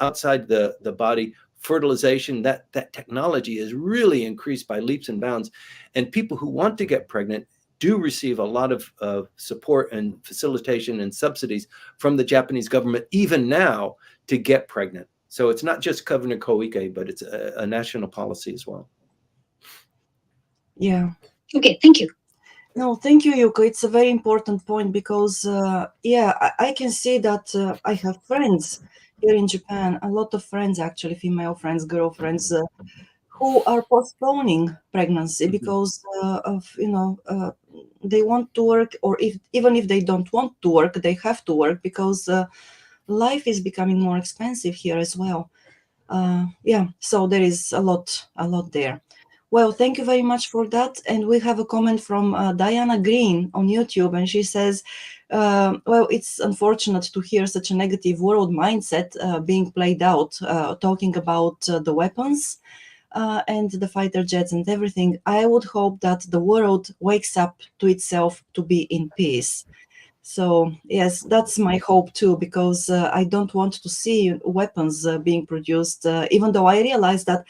[SPEAKER 1] outside the body fertilization, that technology is really increased by leaps and bounds. And people who want to get pregnant do receive a lot of support and facilitation and subsidies from the Japanese government, even now, to get pregnant. So it's not just Governor Koike, but it's a national policy as well.
[SPEAKER 2] Yeah.
[SPEAKER 4] Okay, thank you.
[SPEAKER 2] No, thank you, Yuko. It's a very important point because, I can see that I have friends here in Japan, a lot of friends, actually, female friends, girlfriends, who are postponing pregnancy because they want to work, or even if they don't want to work, they have to work because life is becoming more expensive here as well. So there is a lot there. Well, thank you very much for that. And we have a comment from Diana Green on YouTube, and she says, well, it's unfortunate to hear such a negative world mindset being played out, talking about the weapons and the fighter jets and everything. I would hope that the world wakes up to itself to be in peace. So yes, that's my hope too, because I don't want to see weapons being produced, even though I realize that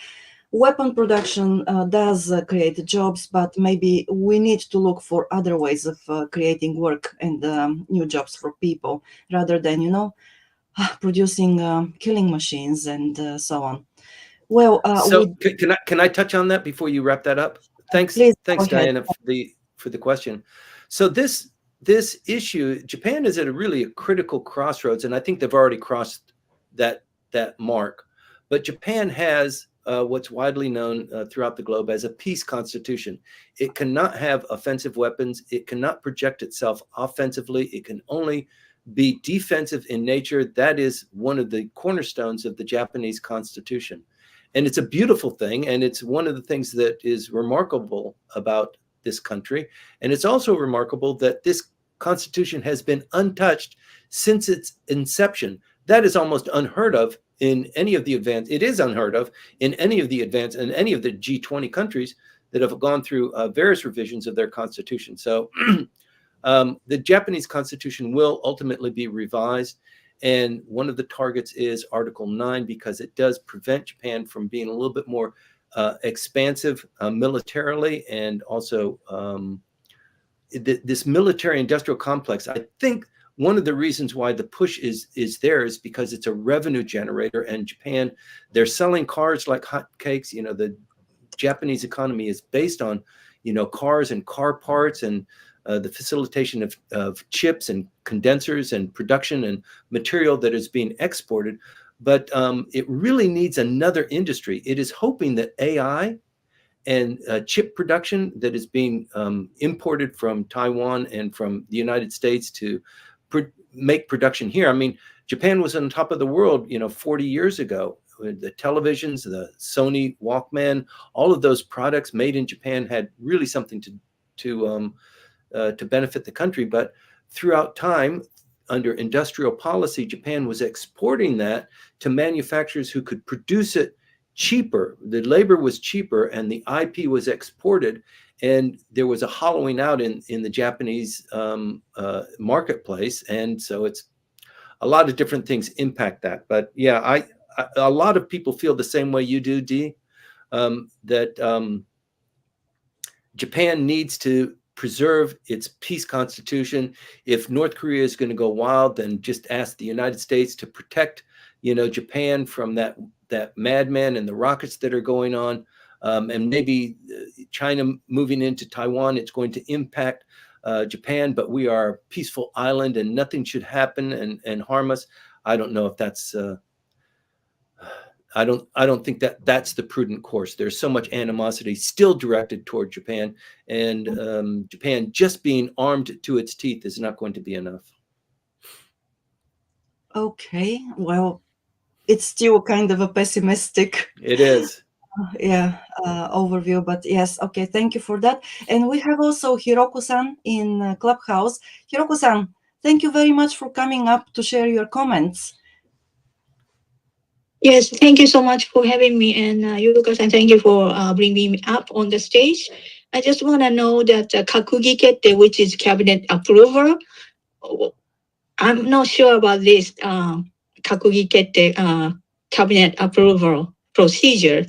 [SPEAKER 2] weapon production does create jobs, but maybe we need to look for other ways of creating work and new jobs for people, rather than, producing killing machines and so on. Well,
[SPEAKER 1] So can I touch on that before you wrap that up? Thanks,
[SPEAKER 2] please
[SPEAKER 1] thanks,
[SPEAKER 2] go ahead.
[SPEAKER 1] Diana, for the question. So this issue, Japan is at a critical crossroads, and I think they've already crossed that mark. But Japan has what's widely known throughout the globe as a peace constitution. It cannot have offensive weapons. It cannot project itself offensively. It can only be defensive in nature. That is one of the cornerstones of the Japanese constitution. And it's a beautiful thing. And it's one of the things that is remarkable about this country. And it's also remarkable that this constitution has been untouched since its inception. That is almost unheard of in any of the advanced. It is unheard of in any of the advanced and any of the G20 countries that have gone through various revisions of their constitution. So the Japanese constitution will ultimately be revised. And one of the targets is Article 9, because it does prevent Japan from being a little bit more expansive militarily, and also this military industrial complex. I think one of the reasons why the push is there is because it's a revenue generator, and Japan, they're selling cars like hotcakes. You know, the Japanese economy is based on, you know, cars and car parts, and the facilitation of chips and condensers and production and material that is being exported. But it really needs another industry. It is hoping that AI and chip production that is being imported from Taiwan and from the United States to make production here. I mean, Japan was on top of the world, you know, 40 years ago. The televisions, the Sony Walkman, all of those products made in Japan had really something to benefit the country. But throughout time, under industrial policy, Japan was exporting that to manufacturers who could produce it cheaper. The labor was cheaper, and the IP was exported, and there was a hollowing out in the Japanese marketplace. And so it's a lot of different things impact that. But yeah, a lot of people feel the same way you do, Dee, that Japan needs to preserve its peace constitution. If North Korea is going to go wild, then just ask the United States to protect, you know, Japan from that madman and the rockets that are going on. And maybe China moving into Taiwan, it's going to impact Japan, but we are a peaceful island and nothing should happen and harm us. I don't know if that's I don't think that's the prudent course. There's so much animosity still directed toward Japan, and Japan just being armed to its teeth is not going to be enough.
[SPEAKER 2] Okay, well, it's still kind of a pessimistic.
[SPEAKER 1] It is.
[SPEAKER 2] Overview, but yes, okay, thank you for that. And we have also Hiroko-san in Clubhouse. Hiroko-san, thank you very much for coming up to share your comments.
[SPEAKER 4] Yes, thank you so much for having me, and Yuruka-san, thank you for bringing me up on the stage. I just want to know that Kakugi Kette, which is cabinet approval, I'm not sure about this Kakugi Kette cabinet approval procedure.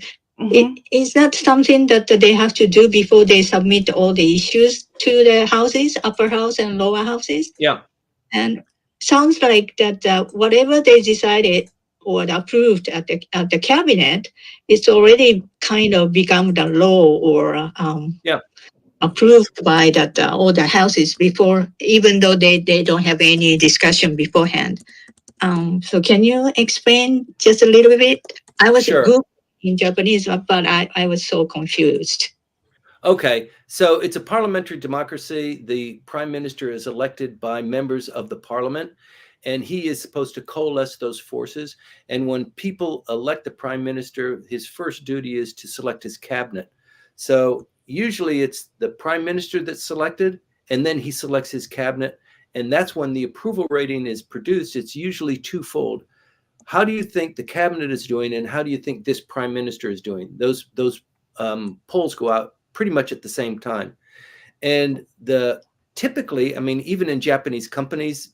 [SPEAKER 4] Is that something that they have to do before they submit all the issues to the houses, upper house and lower houses?
[SPEAKER 1] Yeah.
[SPEAKER 4] And sounds like that whatever they decided or approved at the cabinet, it's already kind of become the law or approved by that all the houses before, even though they don't have any discussion beforehand. So can you explain just a little bit? I was good in Japanese, but I was so confused.
[SPEAKER 1] Okay, so it's a parliamentary democracy. The prime minister is elected by members of the parliament, and he is supposed to coalesce those forces. And when people elect the prime minister, his first duty is to select his cabinet. So usually it's the prime minister that's selected, and then he selects his cabinet. And that's when the approval rating is produced. It's usually twofold. How do you think the cabinet is doing, and how do you think this prime minister is doing? Those polls go out pretty much at the same time. And typically, I mean, even in Japanese companies,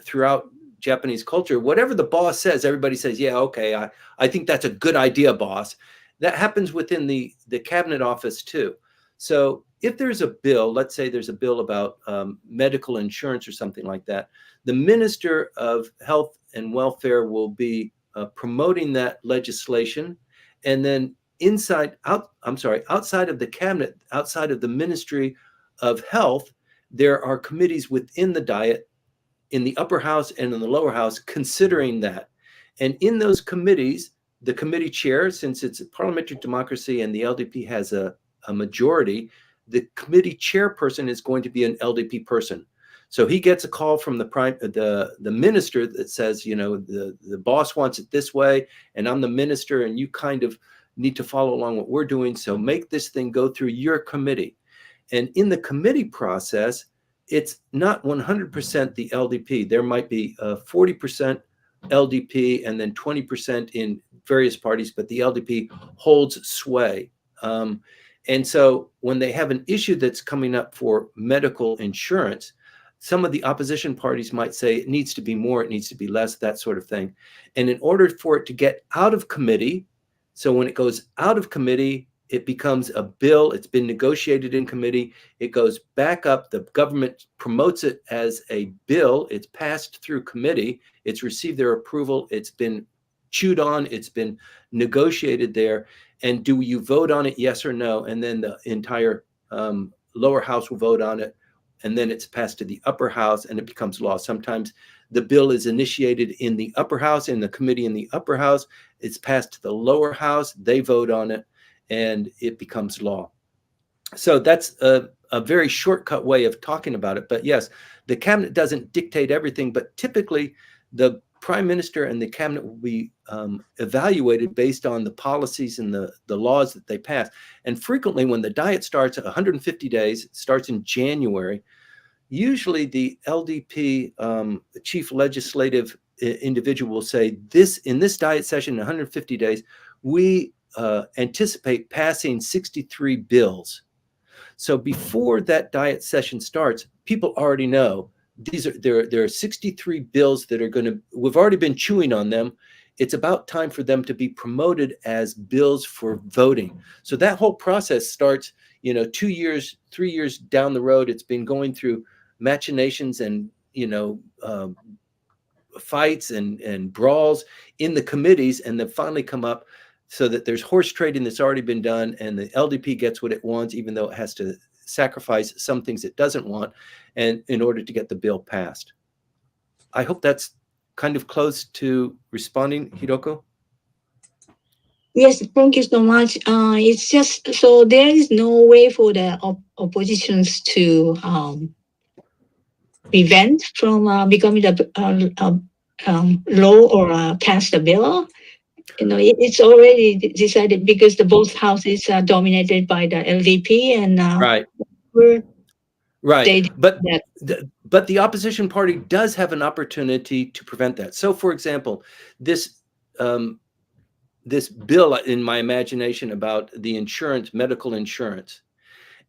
[SPEAKER 1] throughout Japanese culture, whatever the boss says, everybody says, yeah, okay, I think that's a good idea, boss. That happens within the cabinet office too. So if there's a bill, let's say there's a bill about medical insurance or something like that, the Minister of Health and Welfare will be promoting that legislation, and then outside of the cabinet, outside of the Ministry of Health, there are committees within the Diet, in the upper house and in the lower house, considering that. And in those committees, the committee chair, since it's a parliamentary democracy and the LDP has a majority, the committee chairperson is going to be an LDP person. So he gets a call from the minister that says, you know, the boss wants it this way, and I'm the minister, and you kind of need to follow along what we're doing. So make this thing go through your committee. And in the committee process, it's not 100% the LDP. There might be 40% LDP and then 20% in various parties, but the LDP holds sway. And so when they have an issue that's coming up for medical insurance, some of the opposition parties might say it needs to be more, it needs to be less, that sort of thing. And in order for it to get out of committee, so when it goes out of committee, it becomes a bill. It's been negotiated in committee. It goes back up. The government promotes it as a bill. It's passed through committee. It's received their approval. It's been chewed on. It's been negotiated there. And do you vote on it, yes or no? And then the entire lower house will vote on it. And then it's passed to the upper house and it becomes law. Sometimes the bill is initiated in the upper house, in the committee in the upper house. It's passed to the lower house. They vote on it, and it becomes law. So that's a very shortcut way of talking about it. But yes, the cabinet doesn't dictate everything, but typically the prime minister and the cabinet will be evaluated based on the policies and the laws that they pass. And frequently when the diet starts at 150 days, it starts in January, usually the LDP chief legislative individual will say, in this diet session in 150 days, we anticipate passing 63 bills. So before that diet session starts, people already know there are 63 bills that are we've already been chewing on them. It's about time for them to be promoted as bills for voting. So that whole process starts, 2 years, 3 years down the road. It's been going through machinations and, fights and brawls in the committees, and then finally come up so that there's horse trading that's already been done, and the LDP gets what it wants, even though it has to sacrifice some things it doesn't want, and in order to get the bill passed. I hope that's kind of close to responding, Hiroko.
[SPEAKER 4] Yes, thank you so much. It's just so there is no way for the oppositions to prevent from becoming a law or pass the bill. It's already decided because both houses are dominated by the LDP, and
[SPEAKER 1] right. But the opposition party does have an opportunity to prevent that. So, for example, this bill, in my imagination, about the insurance, medical insurance,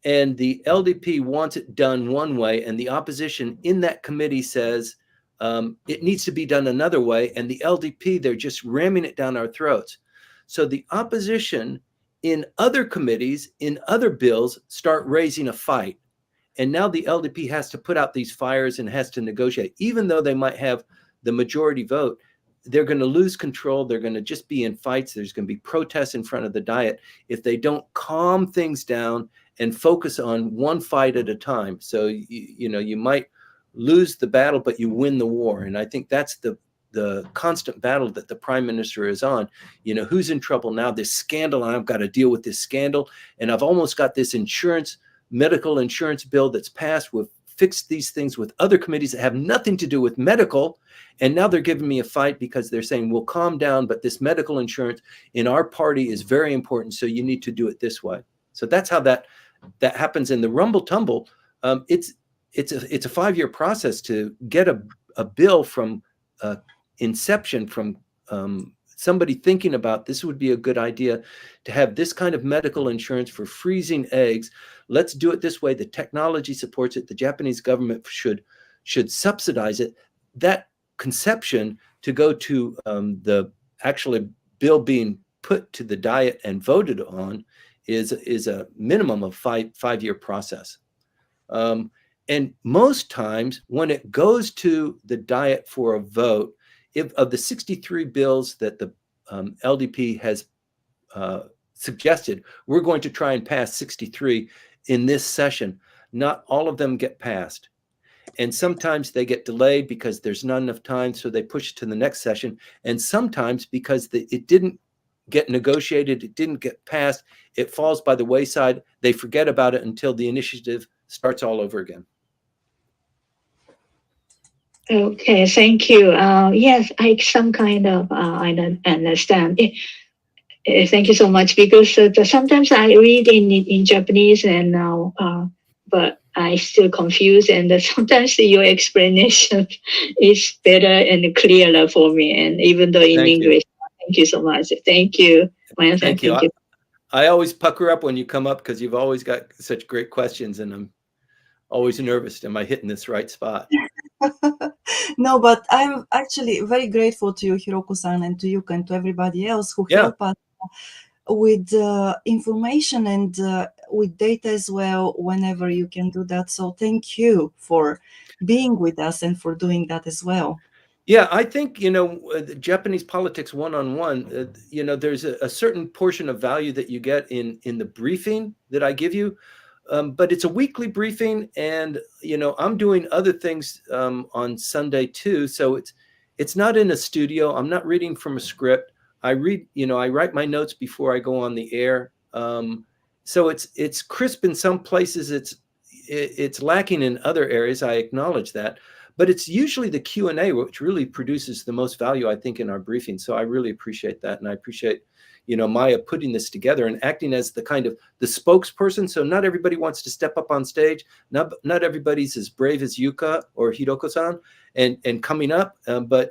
[SPEAKER 1] and the LDP wants it done one way, and the opposition in that committee says it needs to be done another way, and the LDP, they're just ramming it down our throats. So the opposition in other committees, in other bills, start raising a fight. And now the LDP has to put out these fires and has to negotiate. Even though they might have the majority vote, they're going to lose control. They're going to just be in fights. There's going to be protests in front of the Diet if they don't calm things down and focus on one fight at a time. So, you might lose the battle, but you win the war. And I think that's the constant battle that the prime minister is on. Who's in trouble now? This scandal, and I've got to deal with this scandal. And I've almost got this medical insurance bill that's passed. We've fixed these things with other committees that have nothing to do with medical. And now they're giving me a fight because they're saying, we'll calm down, but this medical insurance in our party is very important. So you need to do it this way. So that's how that happens in the rumble tumble. It's a 5-year process to get a bill from inception, from somebody thinking about this would be a good idea to have this kind of medical insurance for freezing eggs. Let's do it this way. The technology supports it. The Japanese government should subsidize it. That conception to go to the actual bill being put to the Diet and voted on is a minimum of five-year process. And most times when it goes to the Diet for a vote, if of the 63 bills that the LDP has suggested, we're going to try and pass 63 in this session. Not all of them get passed. And sometimes they get delayed because there's not enough time, so they push it to the next session. And sometimes because it didn't get negotiated, it didn't get passed, it falls by the wayside. They forget about it until the initiative starts all over again.
[SPEAKER 5] Okay, thank you. Yes, I understand. Thank you so much, because sometimes I read in Japanese and now, but I still confused, and sometimes your explanation is better and clearer for me. And even though in English, thank you so much. Thank you.
[SPEAKER 1] Thank you. I always pucker up when you come up because you've always got such great questions, and I'm always nervous. Am I hitting this right spot?
[SPEAKER 2] No, but I'm actually very grateful to you, Hiroko-san, and to Yuka, and to everybody else who help us with information and with data as well whenever you can do that. So thank you for being with us and for doing that as well.
[SPEAKER 1] Yeah, I think, the Japanese politics one-on-one, there's a certain portion of value that you get in the briefing that I give you. But it's a weekly briefing, and I'm doing other things on Sunday too. So it's not in a studio. I'm not reading from a script. I read, I write my notes before I go on the air. So it's crisp in some places. It's lacking in other areas. I acknowledge that, but it's usually the Q&A which really produces the most value, I think, in our briefing. So I really appreciate that, and I appreciate Maya putting this together and acting as the kind of the spokesperson. So not everybody wants to step up on stage. Not everybody's as brave as Yuka or Hiroko-san and coming up. But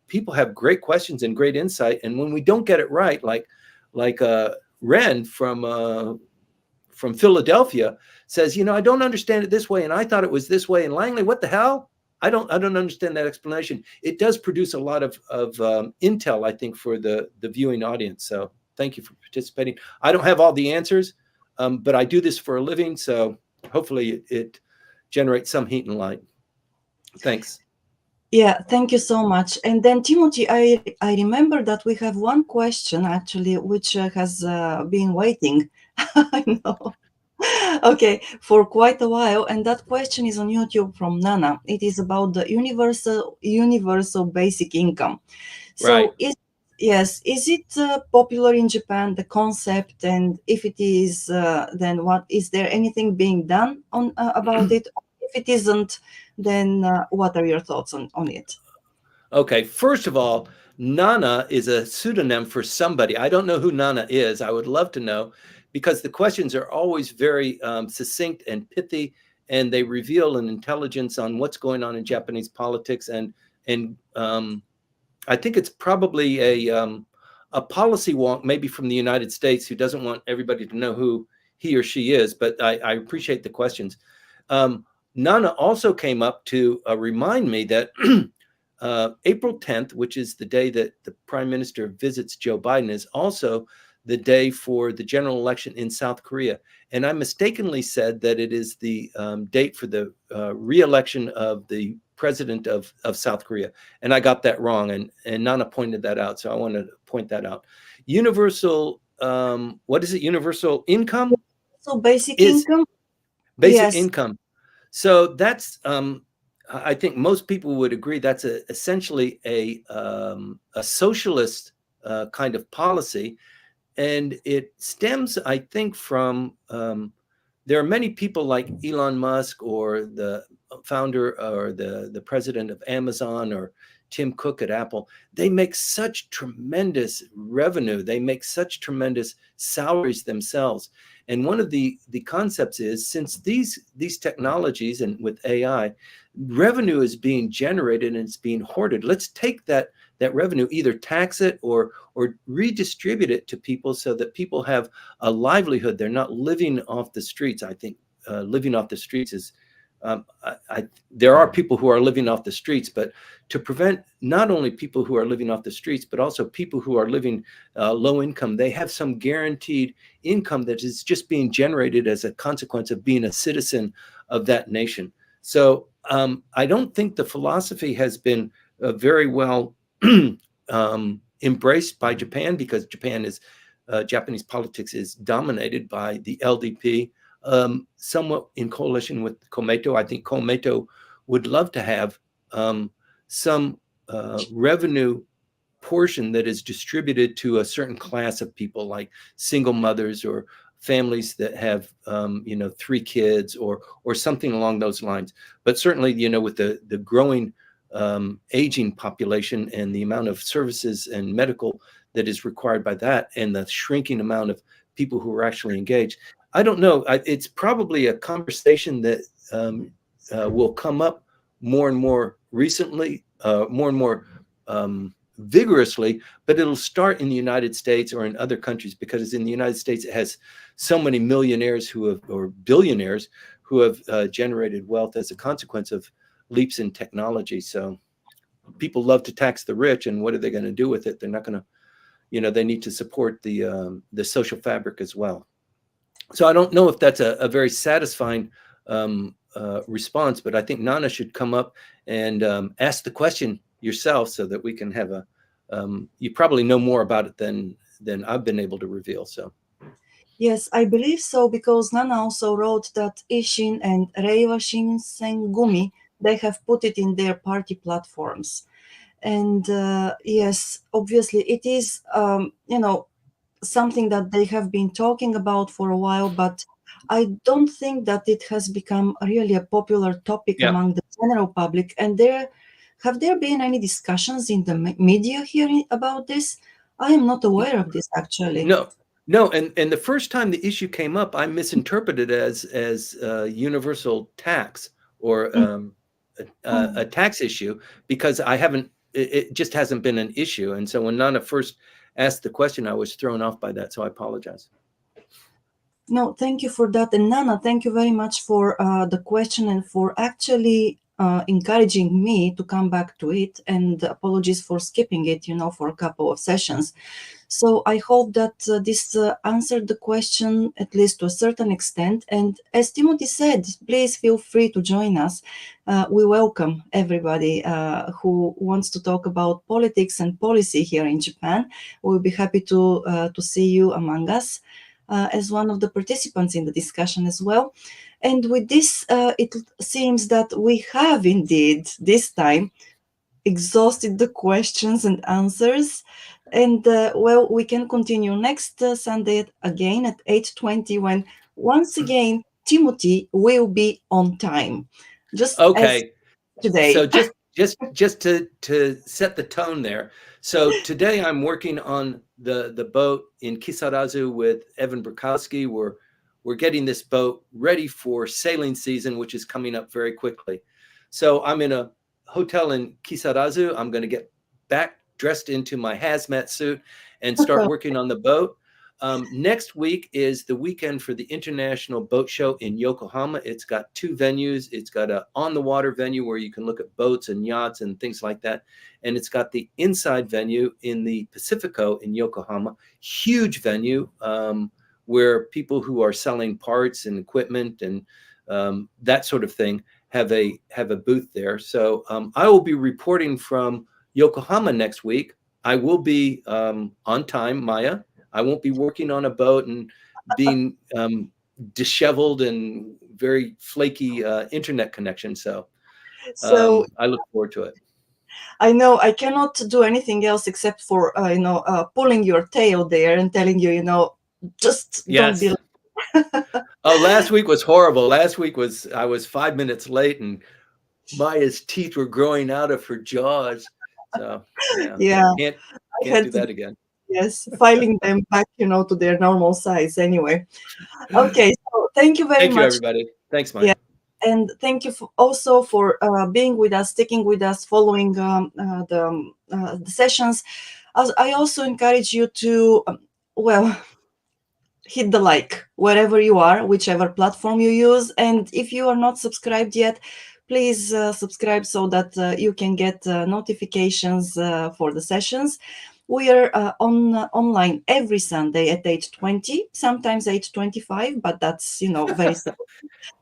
[SPEAKER 1] people have great questions and great insight. And when we don't get it right, like Ren from Philadelphia says, I don't understand it this way, and I thought it was this way. And Langley, what the hell? I don't understand that explanation. It does produce a lot of intel, I think, for the viewing audience. So thank you for participating. I don't have all the answers, but I do this for a living. So hopefully it generates some heat and light. Thanks.
[SPEAKER 2] Yeah, thank you so much. And then Timothy, I remember that we have one question actually, which has been waiting. I know. Okay, for quite a while, and that question is on YouTube from Nana. It is about the universal basic income. So
[SPEAKER 1] Right.
[SPEAKER 2] is it popular in Japan, the concept? And if it is, then what is there anything being done on about it? If it isn't, then what are your thoughts on it?
[SPEAKER 1] Okay, first of all, Nana is a pseudonym for somebody. I don't know who Nana is. I would love to know, because the questions are always very succinct and pithy, and they reveal an intelligence on what's going on in Japanese politics. And I think it's probably a policy wonk, maybe from the United States, who doesn't want everybody to know who he or she is. But I appreciate the questions. Nana also came up to remind me that April 10th, which is the day that the Prime Minister visits Joe Biden, is also the day for the general election in South Korea. And I mistakenly said that it is the date for the re-election of the president of South Korea. And I got that wrong. And Nana pointed that out. So I want to point that out. Universal, what is it? Universal income?
[SPEAKER 2] So basic income?
[SPEAKER 1] Basic income. So that's, I think most people would agree, that's essentially a socialist kind of policy. And it stems, I think, from, there are many people like Elon Musk, or the founder or the president of Amazon, or Tim Cook at Apple. They make such tremendous revenue. They make such tremendous salaries themselves. And one of the concepts is, since these technologies, and with AI, revenue is being generated and it's being hoarded, let's take that revenue, either tax it or redistribute it to people, so that people have a livelihood. They're not living off the streets. I think living off the streets is there are people who are living off the streets, but to prevent not only people who are living off the streets, but also people who are living low income, they have some guaranteed income that is just being generated as a consequence of being a citizen of that nation. So I don't think the philosophy has been very well embraced by Japan, because Japanese politics is dominated by the LDP, somewhat in coalition with Komeito. I think Komeito would love to have some revenue portion that is distributed to a certain class of people, like single mothers or families that have 3 kids or something along those lines. But certainly, with the growing aging population and the amount of services and medical that is required by that, and the shrinking amount of people who are actually engaged, I don't know. It's probably a conversation that will come up more and more recently, more and more vigorously, but it'll start in the United States or in other countries, because in the United States it has so many millionaires or billionaires who have generated wealth as a consequence of leaps in technology. So people love to tax the rich, and what are they going to do with it? They're not going to, they need to support the social fabric as well. So I don't know if that's a very satisfying response, but I think Nana should come up and ask the question yourself, so that we can have you probably know more about it than I've been able to reveal. So
[SPEAKER 2] Yes, I believe so, because Nana also wrote that Ishin and Reiwa Shinsengumi, they have put it in their party platforms. And yes, obviously it is, something that they have been talking about for a while, but I don't think that it has become really a popular topic among the general public. And have there been any discussions in the media here about this? I am not aware of this, actually.
[SPEAKER 1] No, and the first time the issue came up, I misinterpreted it as universal tax or a tax issue, because it just hasn't been an issue. And so when Nana first asked the question, I was thrown off by that. So I apologize.
[SPEAKER 2] No, thank you for that. And Nana, thank you very much for the question and for actually encouraging me to come back to it. And apologies for skipping it, for a couple of sessions. So I hope that this answered the question, at least to a certain extent. And as Timothy said, please feel free to join us. We welcome everybody who wants to talk about politics and policy here in Japan. We'll be happy to see you among us as one of the participants in the discussion as well. And with this, it seems that we have indeed this time exhausted the questions and answers. And we can continue next Sunday again at 8:20, when once again Timothy will be on time, just as today.
[SPEAKER 1] So just to set the tone there. So today I'm working on the boat in Kisarazu with Evan Burkowski. We're getting this boat ready for sailing season, which is coming up very quickly. So I'm in a hotel in Kisarazu. I'm going to get back dressed into my hazmat suit and start working on the boat. Next week is the weekend for the International Boat Show in Yokohama. It's got 2 venues. It's got a on-the-water venue where you can look at boats and yachts and things like that. And it's got the inside venue in the Pacifico in Yokohama, huge venue where people who are selling parts and equipment and that sort of thing have a booth there. So I will be reporting from Yokohama next week. I will be on time, Maya. I won't be working on a boat and being disheveled and very flaky internet connection. So I look forward to it.
[SPEAKER 2] I know I cannot do anything else except for pulling your tail there and telling you, just don't be.
[SPEAKER 1] Oh, last week was horrible. Last week I was 5 minutes late, and Maya's teeth were growing out of her jaws. So can't do that again.
[SPEAKER 2] Yes, filing them back, to their normal size anyway. Okay, so thank you very much.
[SPEAKER 1] Thank you, everybody. Thanks, Maya.
[SPEAKER 2] Yeah. And thank you also for being with us, sticking with us, following the sessions. I also encourage you to, hit the like wherever you are, whichever platform you use. And if you are not subscribed yet, please subscribe so that you can get notifications for the sessions. We are online every Sunday at 8:20, sometimes 8:25, but that's, very simple.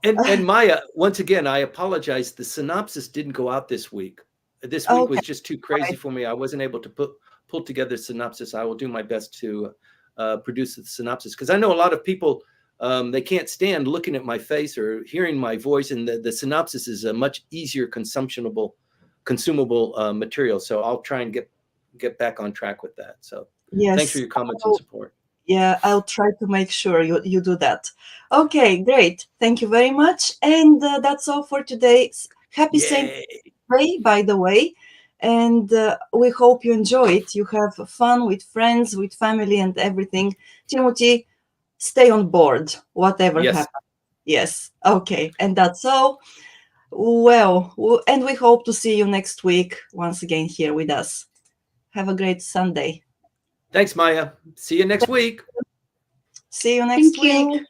[SPEAKER 1] And Maya, once again, I apologize. The synopsis didn't go out this week. This week was just too crazy for me. I wasn't able to pull together synopsis. I will do my best to produce the synopsis, because I know a lot of people, they can't stand looking at my face or hearing my voice, and the synopsis is a much easier consumable material. So I'll try and get back on track with that. So
[SPEAKER 2] Yes.
[SPEAKER 1] Thanks for your comments and support.
[SPEAKER 2] Yeah, I'll try to make sure you do that. Okay, great. Thank you very much. And that's all for today. Happy Saint Day, by the way. And we hope you enjoy it. You have fun with friends, with family, and everything. Timothy, stay on board, whatever happens. Yes. Okay. And that's all. Well, and we hope to see you next week once again here with us. Have a great Sunday.
[SPEAKER 1] Thanks, Maya. See you next week.
[SPEAKER 2] See you next week.
[SPEAKER 5] you.